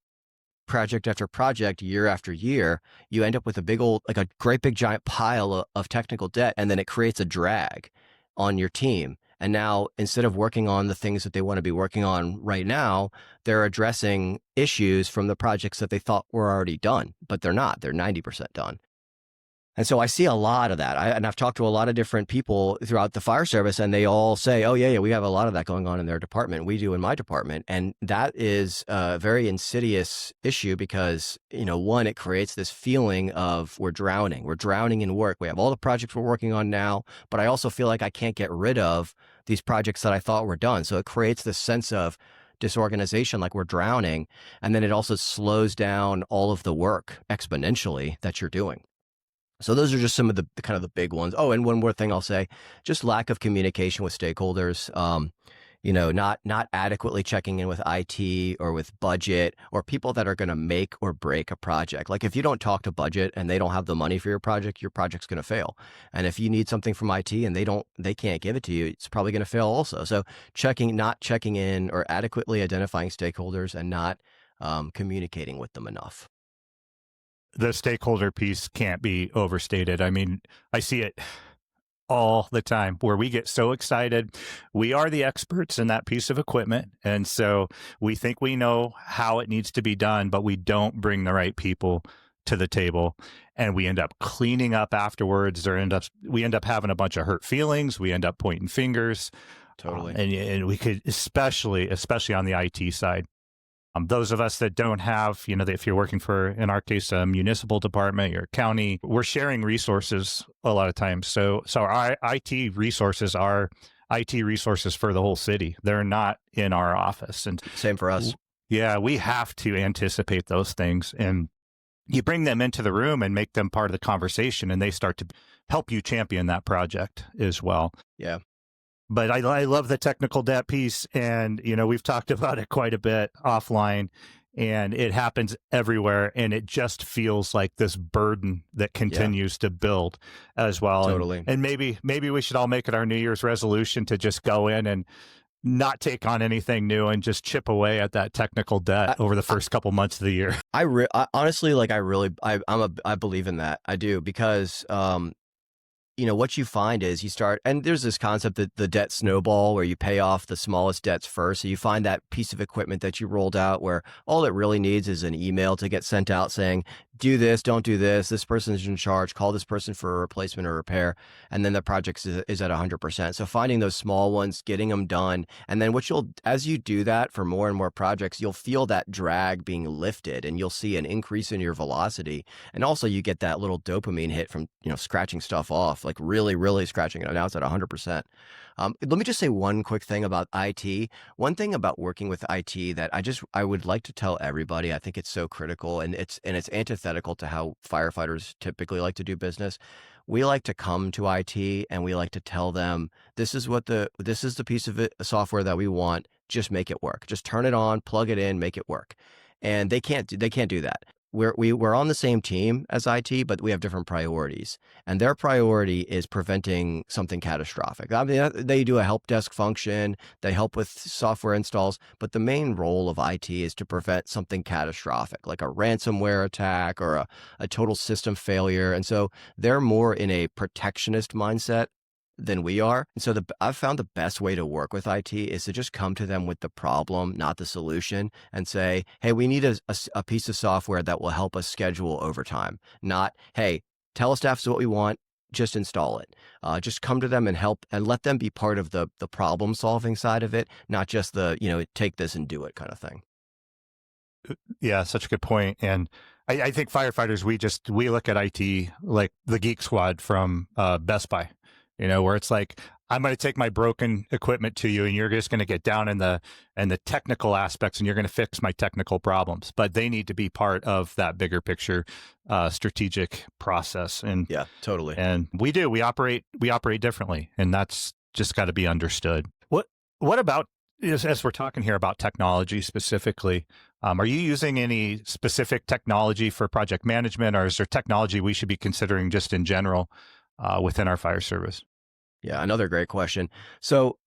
project after project, year after year, you end up with a great big giant pile of technical debt. And then it creates a drag on your team. And now, instead of working on the things that they want to be working on right now, they're addressing issues from the projects that they thought were already done, but they're not. They're 90% done. And so I see a lot of that. And I've talked to a lot of different people throughout the fire service, and they all say, oh, yeah, we have a lot of that going on in their department. We do in my department. And that is a very insidious issue because, one, it creates this feeling of we're drowning. We're drowning in work. We have all the projects we're working on now, but I also feel like I can't get rid of these projects that I thought were done. So it creates this sense of disorganization, like we're drowning. And then it also slows down all of the work exponentially that you're doing. So those are just some of the kind of the big ones. Oh, and one more thing I'll say, just lack of communication with stakeholders, not adequately checking in with IT or with budget or people that are going to make or break a project. Like if you don't talk to budget and they don't have the money for your project's going to fail. And if you need something from IT and they can't give it to you, it's probably going to fail also. So not checking in or adequately identifying stakeholders and not communicating with them enough. The stakeholder piece can't be overstated. I mean, I see it all the time where we get so excited. We are the experts in that piece of equipment. And so we think we know how it needs to be done, but we don't bring the right people to the table. And we end up cleaning up afterwards, or we end up having a bunch of hurt feelings. We end up pointing fingers. Totally. And we could, especially on the IT side. Those of us that don't have, if you're working for, in our case, a municipal department, your county, we're sharing resources a lot of times. So our IT resources are IT resources for the whole city. They're not in our office. And same for us. Yeah, we have to anticipate those things. And you bring them into the room and make them part of the conversation, and they start to help you champion that project as well. Yeah. But I love the technical debt piece. And, we've talked about it quite a bit offline, and it happens everywhere. And it just feels like this burden that continues to build as well. Totally. And maybe we should all make it our New Year's resolution to just go in and not take on anything new and just chip away at that technical debt over the first couple months of the year. I honestly, I believe in that. I do, because, what you find is you start, and there's this concept that the debt snowball, where you pay off the smallest debts first. So you find that piece of equipment that you rolled out where all it really needs is an email to get sent out saying, do this, don't do this. This person's in charge. Call this person for a replacement or repair. And then the project is at 100%. So finding those small ones, getting them done. And then as you do that for more and more projects, you'll feel that drag being lifted, and you'll see an increase in your velocity. And also you get that little dopamine hit from, scratching stuff off, like really, really scratching it. Now it's at 100%. Let me just say one quick thing about IT. One thing about working with IT that I would like to tell everybody, I think it's so critical, and it's antithetical to how firefighters typically like to do business. We like to come to IT and we like to tell them, this is the piece of software that we want. Just make it work. Just turn it on, plug it in, make it work. And they can't do that. We're on the same team as IT, but we have different priorities. And their priority is preventing something catastrophic. I mean, they do a help desk function, they help with software installs, but the main role of IT is to prevent something catastrophic, like a ransomware attack or a total system failure. And so they're more in a protectionist mindset than we are. And so I've found the best way to work with IT is to just come to them with the problem, not the solution, and say, hey, we need a piece of software that will help us schedule overtime. Not, hey, tell us staff what we want, just install it. Just come to them and help, and let them be part of the problem solving side of it, not just take this and do it kind of thing. Yeah, such a good point. And I think firefighters, we look at IT like the Geek Squad from Best Buy. Where it's like, I'm going to take my broken equipment to you, and you're just going to get down in the technical aspects, and you're going to fix my technical problems. But they need to be part of that bigger picture, strategic process. And yeah, totally. And we operate differently, and that's just got to be understood. What about, as we're talking here about technology specifically, are you using any specific technology for project management, or is there technology we should be considering just in general within our fire service? Yeah, another great question. So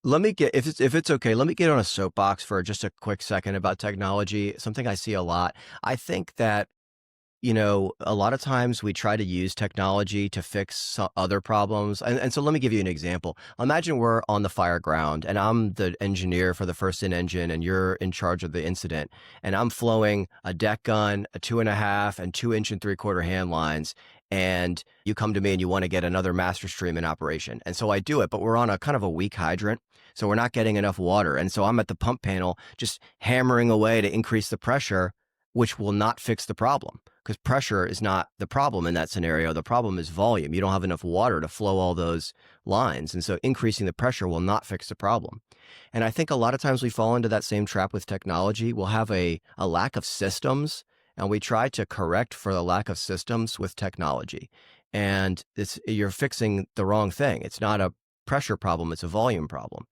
let me get, if it's okay, let me get on a soapbox for just a quick second about technology, something I see a lot. I think that, a lot of times we try to use technology to fix other problems. And so let me give you an example. Imagine we're on the fireground, and I'm the engineer for the first in engine, and you're in charge of the incident. And I'm flowing a deck gun, a 2.5 and 2 3/4 hand lines. And you come to me and you want to get another master stream in operation. And so I do it, but we're on a kind of a weak hydrant. So we're not getting enough water. And so I'm at the pump panel just hammering away to increase the pressure, which will not fix the problem, because pressure is not the problem in that scenario. The problem is volume. You don't have enough water to flow all those lines. And so increasing the pressure will not fix the problem. And I think a lot of times we fall into that same trap with technology. We'll have a lack of systems, and we try to correct for the lack of systems with technology. And you're fixing the wrong thing. It's not a pressure problem, it's a volume problem.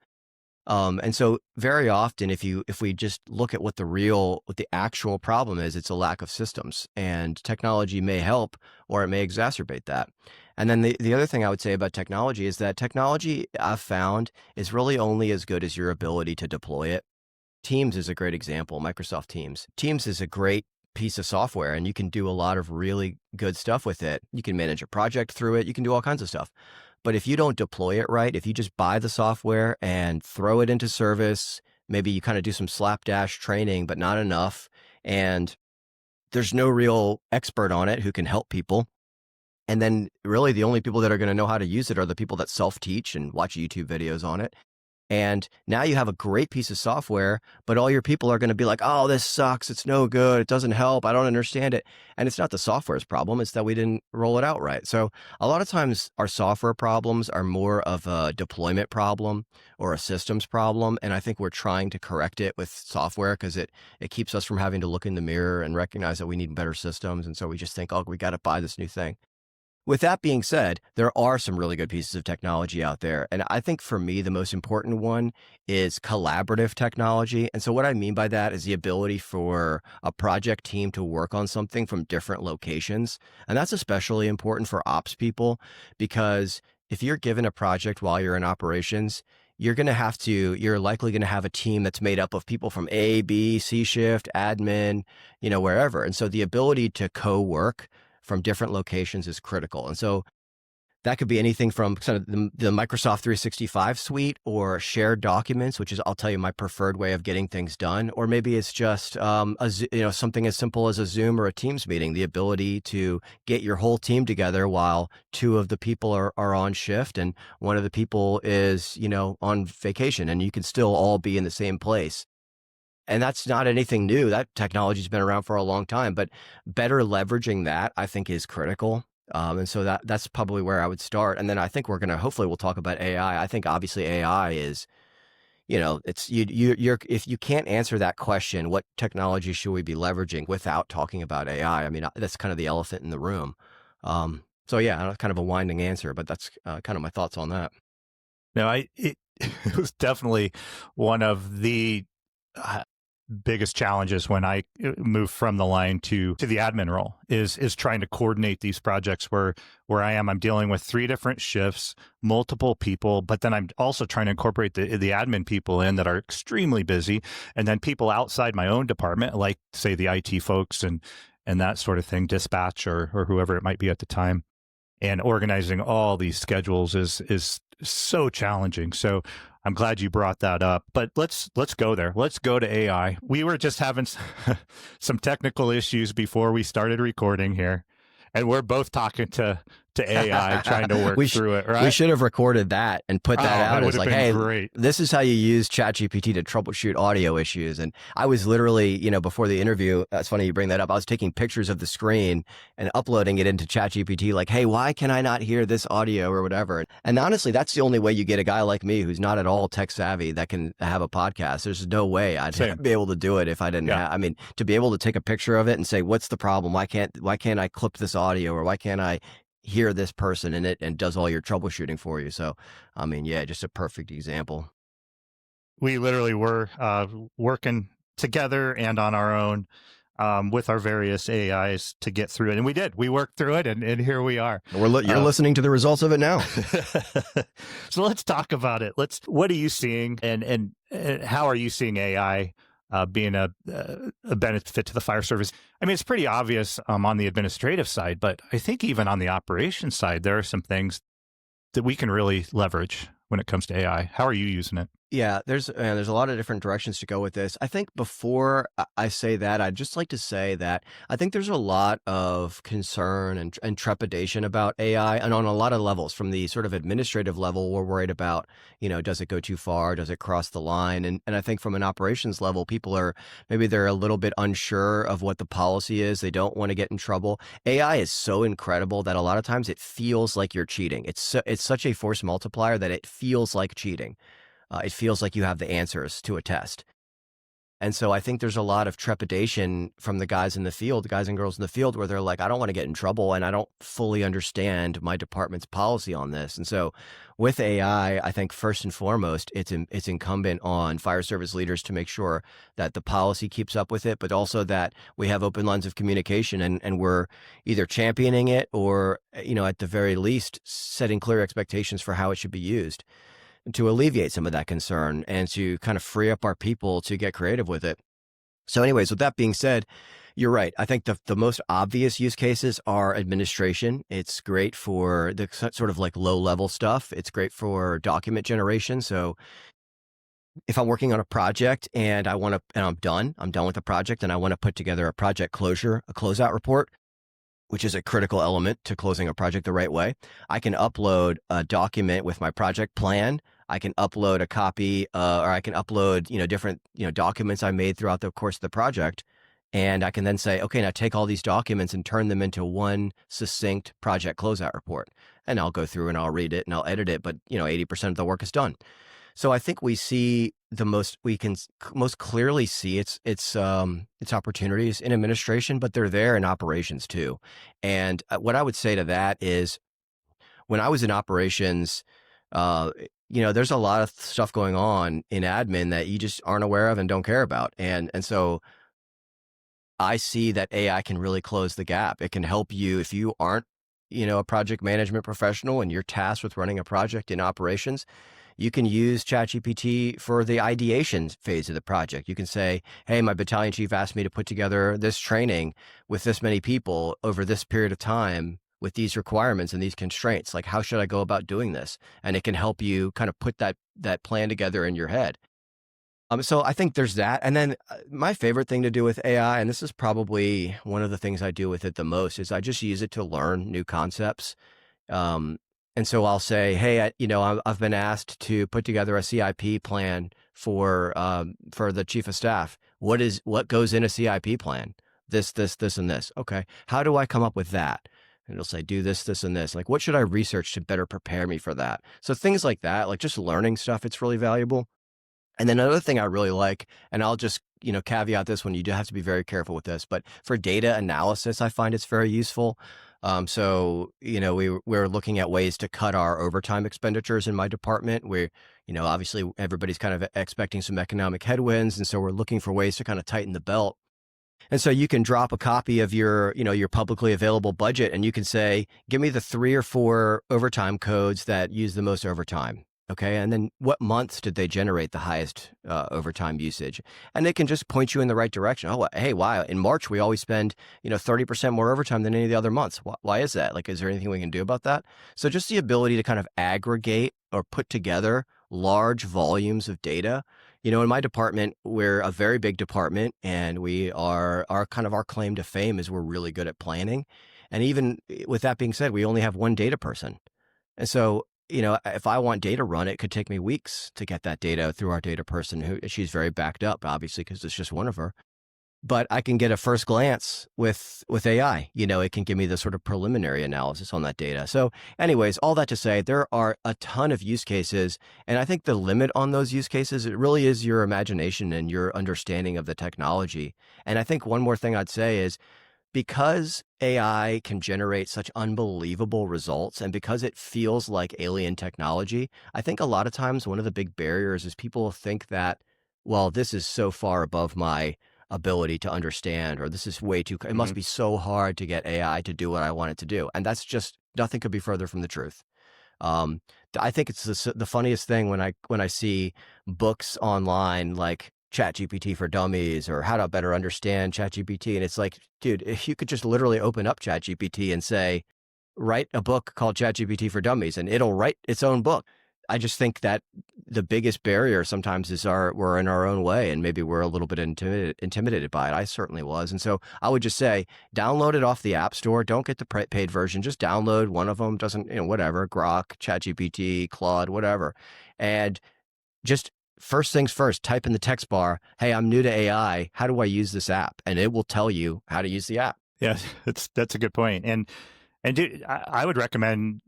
And so very often, if we just look at what the actual problem is, it's a lack of systems, and technology may help or it may exacerbate that. And then the other thing I would say about technology is that technology, I've found, is really only as good as your ability to deploy it. Teams is a great example, Microsoft Teams. Teams is a great piece of software, and you can do a lot of really good stuff with it. You can manage a project through it. You can do all kinds of stuff. But if you don't deploy it right, if you just buy the software and throw it into service, maybe you kind of do some slapdash training, but not enough, and there's no real expert on it who can help people. And then really the only people that are going to know how to use it are the people that self-teach and watch YouTube videos on it. And now you have a great piece of software, but all your people are going to be like, oh, this sucks. It's no good. It doesn't help. I don't understand it. And it's not the software's problem. It's that we didn't roll it out right. So a lot of times our software problems are more of a deployment problem or a systems problem. And I think we're trying to correct it with software because it keeps us from having to look in the mirror and recognize that we need better systems. And so we just think, oh, we got to buy this new thing. With that being said, there are some really good pieces of technology out there. And I think for me, the most important one is collaborative technology. And so what I mean by that is the ability for a project team to work on something from different locations. And that's especially important for ops people, because if you're given a project while you're in operations, you're likely going to have a team that's made up of people from A, B, C shift, admin, wherever. And so the ability to co-work from different locations is critical. And so that could be anything from kind of the Microsoft 365 suite or shared documents, which is, I'll tell you, my preferred way of getting things done. Or maybe it's just something as simple as a Zoom or a Teams meeting, the ability to get your whole team together while two of the people are on shift and one of the people is, on vacation, and you can still all be in the same place. And that's not anything new. That technology's been around for a long time, but better leveraging that, I think, is critical. And so that's probably where I would start. And then I think hopefully we'll talk about AI. I think obviously AI is, it's if you can't answer that question, what technology should we be leveraging without talking about AI? I mean, that's kind of the elephant in the room. So yeah, kind of a winding answer, but that's kind of my thoughts on that. No, it was definitely one of the biggest challenges when I moved from the line to the admin role is trying to coordinate these projects where I'm dealing with 3 different shifts, multiple people, but then I'm also trying to incorporate the admin people in that are extremely busy, and then people outside my own department, like say the IT folks and that sort of thing, dispatch or whoever it might be at the time. And organizing all these schedules is so challenging. So I'm glad you brought that up, but let's go there. Let's go to AI. We were just having some technical issues before we started recording here, and we're both talking to AI, trying to work through it, right? We should have recorded that and put that out as like, hey, great. This is how you use ChatGPT to troubleshoot audio issues. And I was literally, before the interview, it's funny you bring that up, I was taking pictures of the screen and uploading it into ChatGPT like, hey, why can I not hear this audio or whatever? And honestly, that's the only way you get a guy like me who's not at all tech savvy that can have a podcast. There's no way I'd be able to do it if I didn't to be able to take a picture of it and say, what's the problem? Why can't I clip this audio, or why can't I hear this person in it, and does all your troubleshooting for you. So, I mean, yeah, just a perfect example. We literally were working together and on our own with our various AIs to get through it. And we did. We worked through it, and here we are. You're listening to the results of it now. So let's talk about it. What are you seeing, and how are you seeing AI being a benefit to the fire service? I mean, it's pretty obvious on the administrative side, but I think even on the operations side, there are some things that we can really leverage when it comes to AI. How are you using it? Yeah, there's a lot of different directions to go with this. I think before I say that, I'd just like to say that I think there's a lot of concern and trepidation about AI, and on a lot of levels. From the sort of administrative level, we're worried about, does it go too far? Does it cross the line? And I think from an operations level, they're a little bit unsure of what the policy is. They don't want to get in trouble. AI is so incredible that a lot of times it feels like you're cheating. It's such a force multiplier that it feels like cheating. It feels like you have the answers to a test. And so I think there's a lot of trepidation from the guys and girls in the field, where they're like, I don't want to get in trouble, and I don't fully understand my department's policy on this. And so with AI, I think first and foremost, it's incumbent on fire service leaders to make sure that the policy keeps up with it, but also that we have open lines of communication, and we're either championing it or, at the very least, setting clear expectations for how it should be used, to alleviate some of that concern and to kind of free up our people to get creative with it. So anyways, with that being said, you're right. I think the most obvious use cases are administration. It's great for the sort of like low level stuff. It's great for document generation. So if I'm working on a project and I'm done with the project, and I want to put together a project closeout report, which is a critical element to closing a project the right way, I can upload a document with my project plan, I can upload a copy, or I can upload, different, documents I made throughout the course of the project. And I can then say, okay, now take all these documents and turn them into one succinct project closeout report. And I'll go through and I'll read it and I'll edit it, but 80% of the work is done. So I think we can most clearly see its opportunities in administration, but they're there in operations too. And what I would say to that is, when I was in operations, there's a lot of stuff going on in admin that you just aren't aware of and don't care about. And so I see that AI can really close the gap. It can help you if you aren't, a project management professional and you're tasked with running a project in operations. You can use ChatGPT for the ideation phase of the project. You can say, hey, my battalion chief asked me to put together this training with this many people over this period of time with these requirements and these constraints. Like, how should I go about doing this? And it can help you kind of put that plan together in your head. So I think there's that. And then my favorite thing to do with AI, and this is probably one of the things I do with it the most, is I just use it to learn new concepts. And so I'll say, hey, I've been asked to put together a CIP plan for the chief of staff. What goes in a CIP plan? This, and this. Okay. How do I come up with that? And it'll say, do this, this, and this. Like, what should I research to better prepare me for that? So things like that, like just learning stuff, it's really valuable. And then another thing I really like, and I'll just, caveat this one, you do have to be very careful with this, but for data analysis, I find it's very useful. So, we're looking at ways to cut our overtime expenditures in my department. We're, obviously everybody's kind of expecting some economic headwinds. And so we're looking for ways to kind of tighten the belt. And so you can drop a copy of your publicly available budget and you can say, give me the 3 or 4 overtime codes that use the most overtime. Okay. And then what months did they generate the highest overtime usage? And they can just point you in the right direction. Oh, hey, wow. In March, we always spend, 30% more overtime than any of the other months. Why is that? Like, is there anything we can do about that? So just the ability to kind of aggregate or put together large volumes of data. In my department, we're a very big department and we are our claim to fame is we're really good at planning. And even with that being said, we only have one data person. And so, if I want data run, it could take me weeks to get that data through our data person she's very backed up, obviously, because it's just one of her. But I can get a first glance with AI. It can give me the sort of preliminary analysis on that data. So anyways, all that to say, there are a ton of use cases. And I think the limit on those use cases, it really is your imagination and your understanding of the technology. And I think one more thing I'd say is, because AI can generate such unbelievable results and because it feels like alien technology, I think a lot of times one of the big barriers is people think that, well, this is so far above my ability to understand, or this is way too, it must be so hard to get AI to do what I want it to do. And that's just, nothing could be further from the truth. I think it's the funniest thing when I see books online like ChatGPT for Dummies or How to Better Understand ChatGPT. And it's like, dude, if you could just literally open up ChatGPT and say, write a book called ChatGPT for Dummies, and it'll write its own book. I just think that the biggest barrier sometimes is we're in our own way, and maybe we're a little bit intimidated by it. I certainly was. And so I would just say, download it off the App Store. Don't get the paid version. Just download one of them. Doesn't, whatever, Grok, ChatGPT, Claude, whatever. And just first things first, type in the text bar, hey, I'm new to AI. How do I use this app? And it will tell you how to use the app. Yeah, that's a good point. And dude, I would recommend,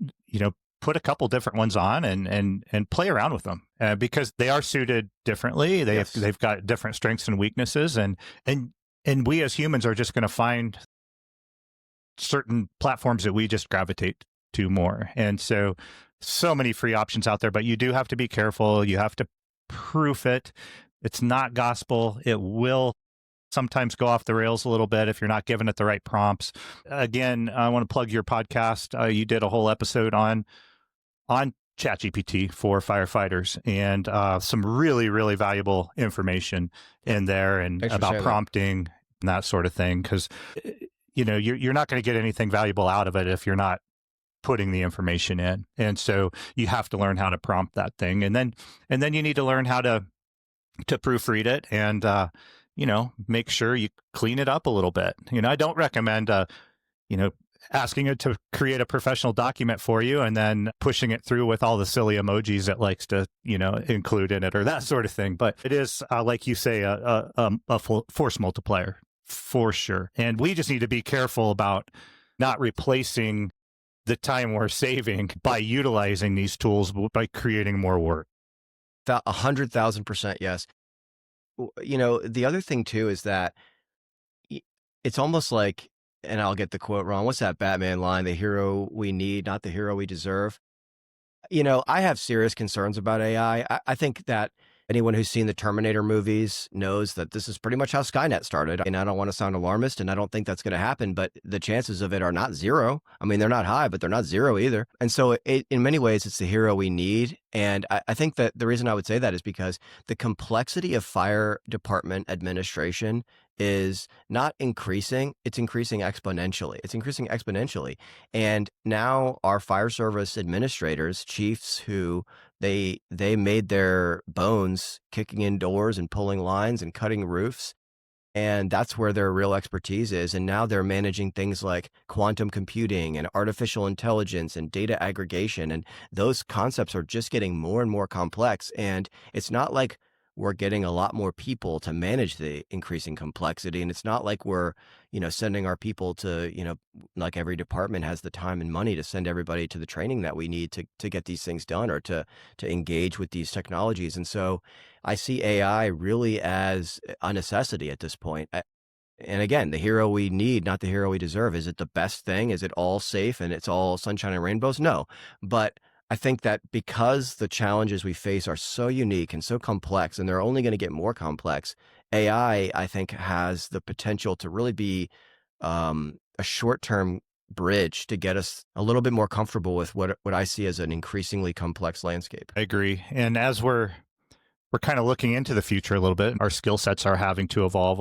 put a couple different ones on and play around with them because they are suited differently. They've got different strengths and weaknesses. And we as humans are just going to find certain platforms that we just gravitate to more. And so many free options out there, but you do have to be careful. You have to proof it. It's not gospel. It will sometimes go off the rails a little bit if you're not giving it the right prompts. Again, I want to plug your podcast. You did a whole episode on ChatGPT for firefighters, and some really, really valuable information in there, and about prompting and that sort of thing. Because you're not going to get anything valuable out of it if you're not putting the information in. And so you have to learn how to prompt that thing. And then you need to learn how to proofread it and, make sure you clean it up a little bit. I don't recommend, asking it to create a professional document for you and then pushing it through with all the silly emojis it likes to, include in it or that sort of thing. But it is, like you say, a force multiplier for sure. And we just need to be careful about not replacing the time we're saving by utilizing these tools, by creating more work. 100,000% yes. The other thing too is that it's almost like, and I'll get the quote wrong, what's that Batman line? The hero we need, not the hero we deserve. I have serious concerns about AI. I think that anyone who's seen the Terminator movies knows that this is pretty much how Skynet started. And I don't want to sound alarmist, and I don't think that's going to happen, but the chances of it are not zero. I mean, they're not high, but they're not zero either. And so in many ways, it's the hero we need. And I think that the reason I would say that is because the complexity of fire department administration is not increasing, it's increasing exponentially. And now our fire service administrators, chiefs who they made their bones kicking in doors and pulling lines and cutting roofs. And that's where their real expertise is. And now they're managing things like quantum computing and artificial intelligence and data aggregation. And those concepts are just getting more and more complex. And it's not like we're getting a lot more people to manage the increasing complexity. And it's not like we're, sending our people to, like every department has the time and money to send everybody to the training that we need to get these things done or to engage with these technologies. And so I see AI really as a necessity at this point. And again, the hero we need, not the hero we deserve. Is it the best thing? Is it all safe and it's all sunshine and rainbows? No. But I think that because the challenges we face are so unique and so complex, and they're only going to get more complex, AI, I think, has the potential to really be a short-term bridge to get us a little bit more comfortable with what I see as an increasingly complex landscape. I agree. And as we're kind of looking into the future a little bit, our skill sets are having to evolve.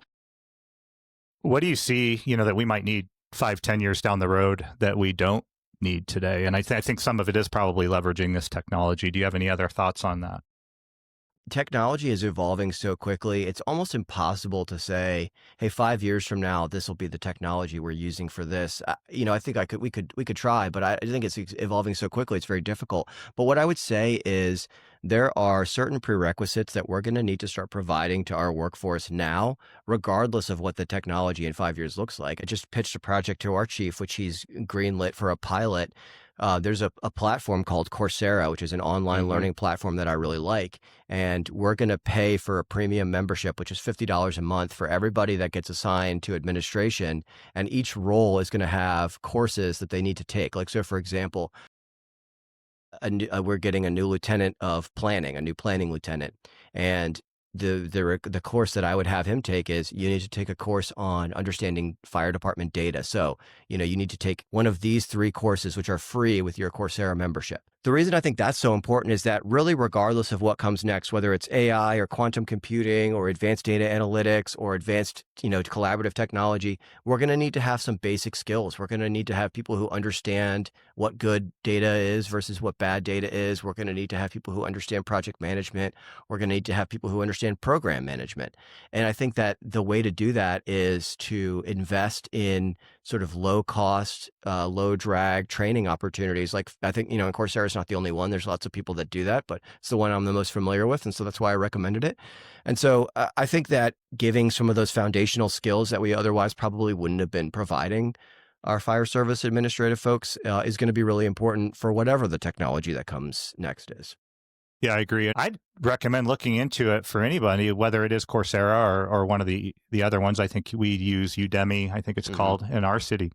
What do you see, that we might need 5-10 years down the road that we don't need today? And I think some of it is probably leveraging this technology. Do you have any other thoughts on that? Technology is evolving so quickly. It's almost impossible to say, hey, 5 years from now, this will be the technology we're using for this. I think we could try, but I think it's evolving so quickly. It's very difficult. But what I would say is there are certain prerequisites that we're going to need to start providing to our workforce now, regardless of what the technology in 5 years looks like. I just pitched a project to our chief, which he's greenlit for a pilot. There's a platform called Coursera, which is an online learning platform that I really like. And we're going to pay for a premium membership, which is $50 a month for everybody that gets assigned to administration. And each role is going to have courses that they need to take. Like, so for example, we're getting a new lieutenant of planning, a new planning lieutenant. And the course that I would have him take is you need to take a course on understanding fire department data. So, you need to take one of these 3 courses, which are free with your Coursera membership. The reason I think that's so important is that really, regardless of what comes next, whether it's AI or quantum computing or advanced data analytics or advanced, collaborative technology, we're going to need to have some basic skills. We're going to need to have people who understand what good data is versus what bad data is. We're going to need to have people who understand project management. We're going to need to have people who understand program management. And I think that the way to do that is to invest in sort of low cost, low drag training opportunities. Like I think, and Coursera is not the only one. There's lots of people that do that, but it's the one I'm the most familiar with. And so that's why I recommended it. And so I think that giving some of those foundational skills that we otherwise probably wouldn't have been providing our fire service administrative folks is going to be really important for whatever the technology that comes next is. Yeah, I agree. I'd recommend looking into it for anybody, whether it is Coursera or one of the other ones. I think we use Udemy, I think it's called, in our city.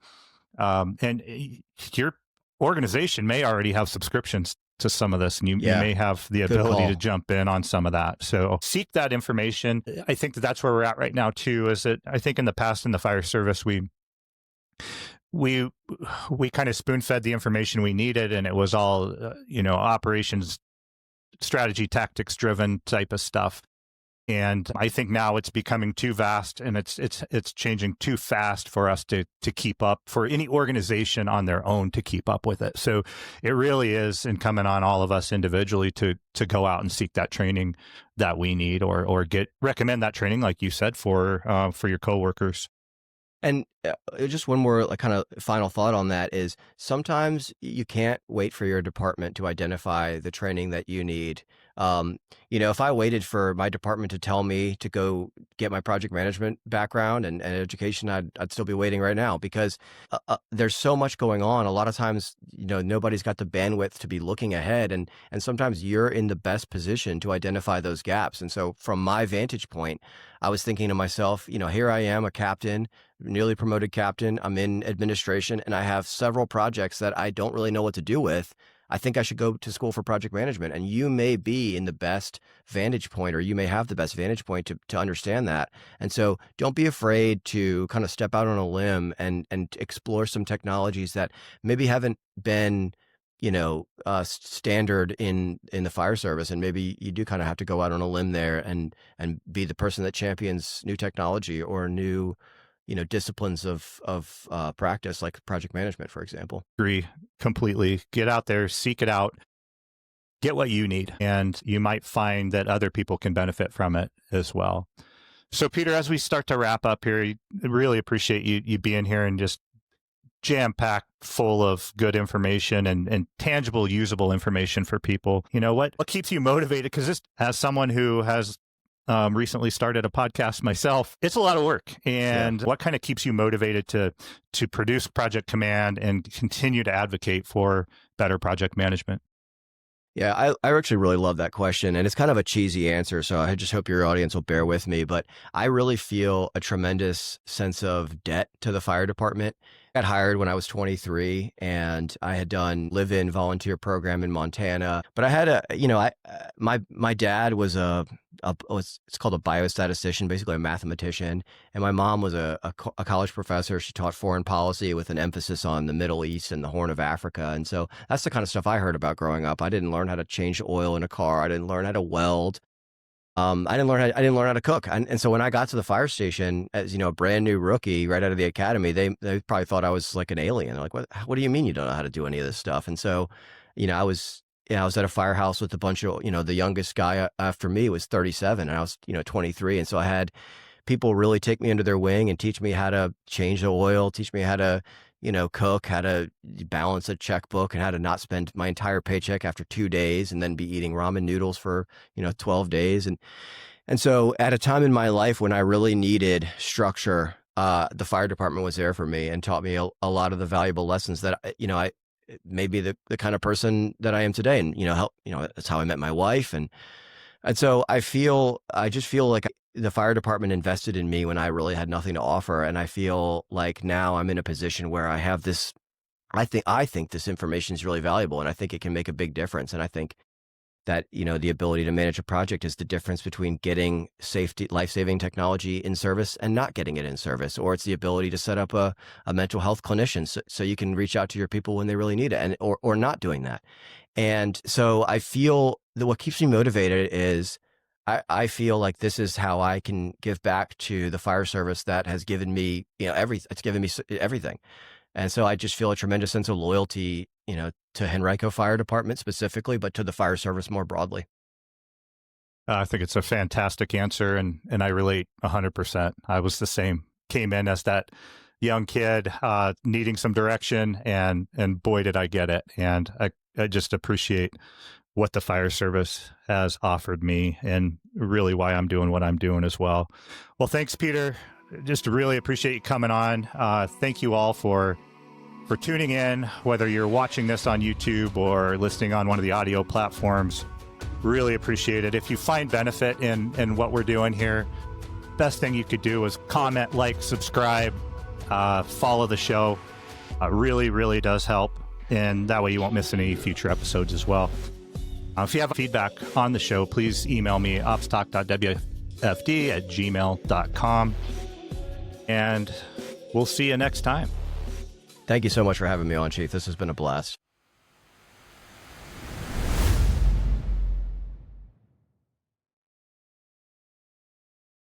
And your organization may already have subscriptions to some of this, and you may have the ability to jump in on some of that. So seek that information. I think that's where we're at right now too, is that I think in the past in the fire service, we kind of spoon-fed the information we needed, and it was all, operations strategy, tactics driven type of stuff. And I think now it's becoming too vast, and it's changing too fast for us to keep up, for any organization on their own to keep up with it. So it really is incumbent on all of us individually to go out and seek that training that we need, or recommend that training, like you said, for your coworkers. And just one more like kind of final thought on that is sometimes you can't wait for your department to identify the training that you need. If I waited for my department to tell me to go get my project management background and education, I'd still be waiting right now because there's so much going on. A lot of times, nobody's got the bandwidth to be looking ahead, and sometimes you're in the best position to identify those gaps. And so from my vantage point, I was thinking to myself, here I am, a captain, newly promoted captain. I'm in administration and I have several projects that I don't really know what to do with. I think I should go to school for project management. And you may be in the best vantage point, or you may have the best vantage point to understand that. And so don't be afraid to kind of step out on a limb and explore some technologies that maybe haven't been, standard in the fire service. And maybe you do kind of have to go out on a limb there and be the person that champions new technology or new disciplines of practice, like project management, for example. Agree completely. Get out there, seek it out, get what you need, and you might find that other people can benefit from it as well. So, Peter, as we start to wrap up here, I really appreciate you being here and just jam-packed full of good information and tangible, usable information for people. What keeps you motivated? Because as someone who has recently started a podcast myself, it's a lot of work. And what kind of keeps you motivated to produce Project Command and continue to advocate for better project management? Yeah, I actually really love that question. And it's kind of a cheesy answer, so I just hope your audience will bear with me. But I really feel a tremendous sense of debt to the fire department. I got hired when I was 23, and I had done live-in volunteer program in Montana. But I had my dad was it's called a biostatistician, basically a mathematician, and my mom was a college professor. She taught foreign policy with an emphasis on the Middle East and the Horn of Africa. And so that's the kind of stuff I heard about growing up. I didn't learn how to change oil in a car. I didn't learn how to weld. I didn't learn how to cook. And so when I got to the fire station as, a brand new rookie right out of the academy, they probably thought I was like an alien. They're like, what do you mean you don't know how to do any of this stuff? And so, I was at a firehouse with a bunch of, the youngest guy after me was 37 and I was, 23. And so I had people really take me under their wing and teach me how to change the oil, teach me how to, cook, how to balance a checkbook, and how to not spend my entire paycheck after 2 days and then be eating ramen noodles for, 12 days. And so at a time in my life when I really needed structure, the fire department was there for me and taught me a lot of the valuable lessons that, I may be the kind of person that I am today. And, that's how I met my wife. And so I just feel like the fire department invested in me when I really had nothing to offer. And I feel like now I'm in a position where I have this, I think this information is really valuable, and I think it can make a big difference. And I think that, the ability to manage a project is the difference between getting life-saving technology in service and not getting it in service. Or it's the ability to set up a mental health clinician so you can reach out to your people when they really need it, or not doing that. And so I feel that what keeps me motivated is I feel like this is how I can give back to the fire service that has given me, it's given me everything. And so I just feel a tremendous sense of loyalty, to Henrico Fire Department specifically, but to the fire service more broadly. I think it's a fantastic answer, and I relate 100%. I was the same. Came in as that young kid needing some direction, and boy, did I get it. And I just appreciate what the fire service has offered me, and really why I'm doing what I'm doing as well. Well, thanks, Peter. Just really appreciate you coming on. Thank you all for tuning in, whether you're watching this on YouTube or listening on one of the audio platforms. Really appreciate it. If you find benefit in what we're doing here, best thing you could do is comment, like, subscribe, follow the show. Really, really does help. And that way you won't miss any future episodes as well. If you have feedback on the show, please email me, opstalk.wfd@gmail.com. And we'll see you next time. Thank you so much for having me on, Chief. This has been a blast.